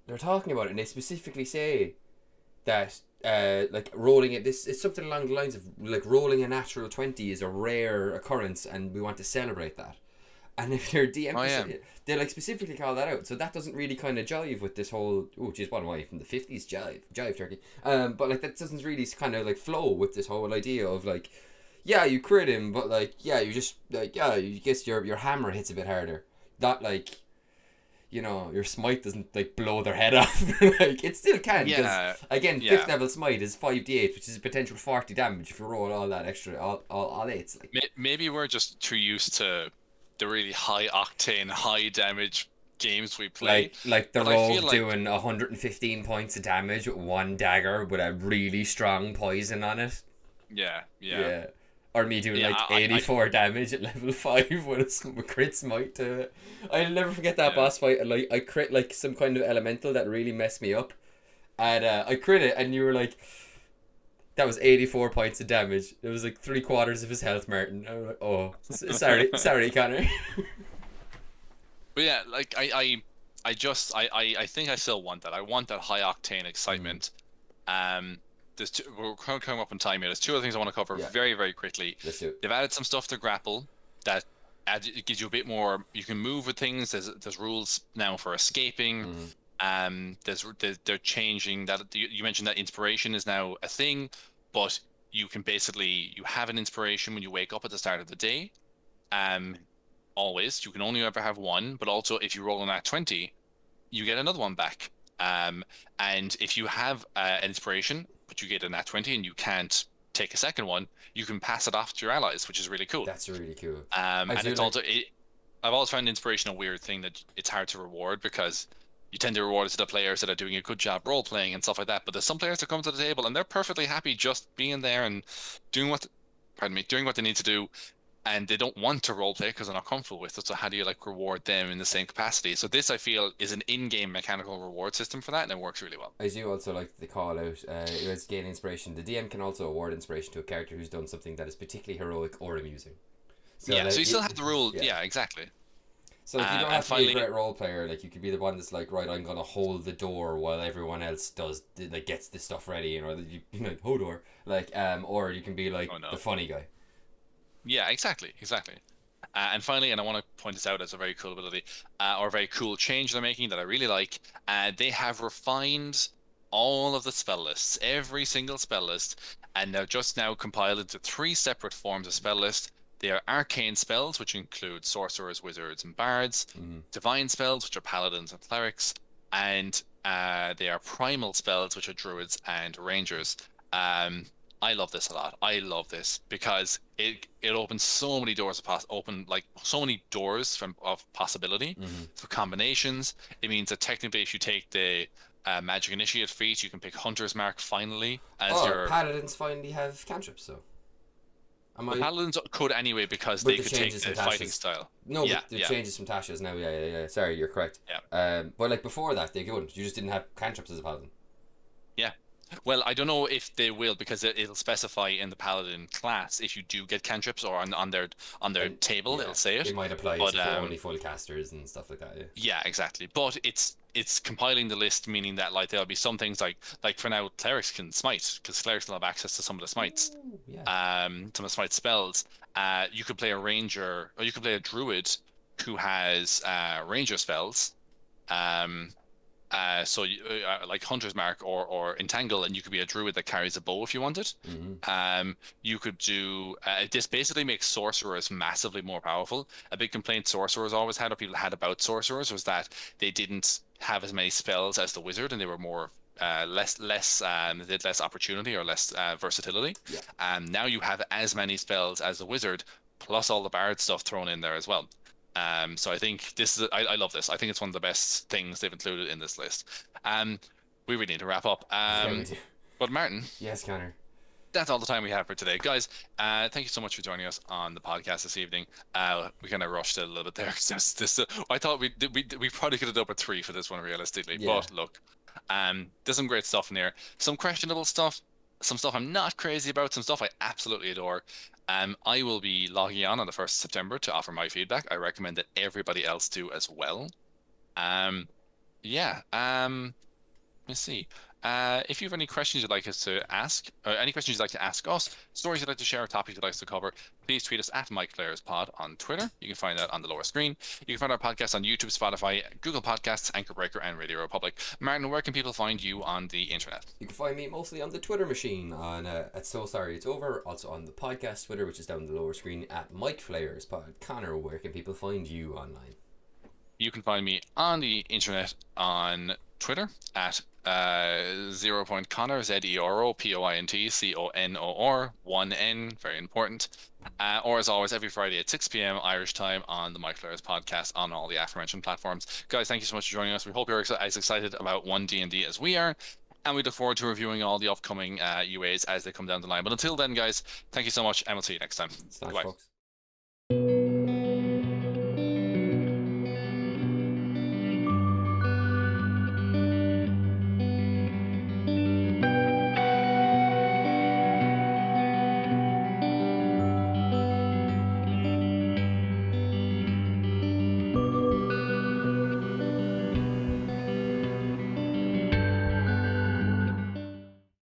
it, and they specifically say that like rolling it, it's something along the lines of like rolling a natural 20 is a rare occurrence and we want to celebrate that. And if they're they like specifically call that out, so that doesn't really kind of jive with this whole what am I from the 50s jive turkey, but like that doesn't really kind of like flow with this whole idea of like, yeah, you crit him, but like, yeah, you just like, yeah, you guess your hammer hits a bit harder, not like, you know, your smite doesn't like blow their head off. Like it still can, because again, 5th level smite is 5d8, which is a potential 40 damage if you roll all that extra all 8s. Like maybe we're just too used to the really high octane, high damage games we play. Like the rogue doing 115 points of damage with 1 dagger with a really strong poison on it. Yeah. Or me doing like 84 damage at level 5 with a crit smite to it. I'll never forget that boss fight. And like I crit like some kind of elemental that really messed me up, and I crit it, and you were like, that was 84 points of damage. It was like 3/4 of his health, Martin. I was like, oh, sorry, Connor. But yeah, like I think I still want that. I want that high octane excitement. We're coming up on time here. There's 2 other things I want to cover very, very quickly. They've added some stuff to grapple that it gives you a bit more. You can move with things. There's rules now for escaping. They're changing that. You mentioned that inspiration is now a thing, but you have an inspiration when you wake up at the start of the day. Always, you can only ever have 1, but also if you roll on that 20, you get another one back. And if you have an inspiration, but you get a nat 20 and you can't take a second one, you can pass it off to your allies, which is really cool. That's really cool. And it's also I've always found inspiration a weird thing that it's hard to reward, because you tend to reward it to the players that are doing a good job role playing and stuff like that. But there's some players that come to the table and they're perfectly happy just being there and doing what they need to do, and they don't want to roleplay because they're not comfortable with it. So how do you like reward them in the same capacity? So this, I feel, is an in-game mechanical reward system for that, and it works really well. I do also like the call out. It was gain inspiration. The DM can also award inspiration to a character who's done something that is particularly heroic or amusing. So so you still have the rule. Yeah, exactly. So like, you don't have to be a great role player. Like you could be the one that's like, right, I'm gonna hold the door while everyone else gets this stuff ready, you know, like Hodor, like or you can be like the funny guy. Yeah, exactly. And finally, and I want to point this out as a very cool ability, or a very cool change they're making that I really like. They have refined all of the spell lists, every single spell list, and they're just now compiled into 3 separate forms of spell list. They are arcane spells, which include sorcerers, wizards, and bards. Divine spells, which are paladins and clerics, and they are primal spells, which are druids and rangers. I love this a lot. I love this because it opens so many doors so many doors of possibility for combinations. It means that technically, if you take the Magic Initiate feat, you can pick Hunter's Mark finally as your paladins finally have cantrips, so. Paladins could anyway, because they could take the fighting style. No, but the changes from Tasha's now. Yeah. Sorry, you're correct. Yeah. But like before that, they couldn't. You just didn't have cantrips as a paladin. Yeah. Well, I don't know if they will because it'll specify in the paladin class if you do get cantrips or on their And table yeah, it'll say it it. might apply But to for only full casters and stuff like that. Yeah. yeah, exactly. But it's compiling the list, meaning that like there'll be some things like for now clerics can smite because clerics will have access to some of the smites, Ooh, yeah. some of the smite spells. You could play a ranger or you could play a druid who has ranger spells. Um, like Hunter's Mark or Entangle, and you could be a druid that carries a bow if you wanted. Mm-hmm. You could do this basically makes sorcerers massively more powerful. A big complaint sorcerers always had, or people had about sorcerers, was that they didn't have as many spells as the wizard, and they were more less they had less opportunity or less versatility. Yeah. Now you have as many spells as the wizard, plus all the bard stuff thrown in there as well. So I think this is I love this. I think it's one of the best things they've included in this list. We really need to wrap up. Yeah, we do. But Martin, Yes, Connor. that's all the time we have for today, guys. Thank you so much for joining us on the podcast this evening. We kind of rushed it a little bit there. I thought we probably could have done up a 3 for this one realistically, Yeah. but look, there's some great stuff in there. Some questionable stuff, some stuff I'm not crazy about, some stuff I absolutely adore. I will be logging on the 1st of September to offer my feedback. I recommend that everybody else do as well. Yeah. Let me see. If you have any questions you'd like us to ask, or any questions you'd like to ask us, stories you'd like to share, topics you'd like us to cover, please tweet us at MicFlayersPod on Twitter. You can find that on the lower screen. You can find our podcast on YouTube, Spotify, Google Podcasts, Anchor Breaker, and Radio Republic. Martin, where can people find you on the internet? You can find me mostly on the Twitter machine on at So Sorry It's Over. Also on the podcast Twitter, which is down the lower screen at Micflayers Pod. Connor, where can people find you online? You can find me on the internet on Twitter at 0.Conor, ZeroPointConor, 1N, very important. Or as always, every Friday at 6 p.m. Irish time on the Micflayers podcast on all the aforementioned platforms. Guys, thank you so much for joining us. We hope you're as excited about One D&D as we are. And we look forward to reviewing all the upcoming UAs as they come down the line. But until then, guys, thank you so much, and we'll see you next time. Thanks, Goodbye. folks.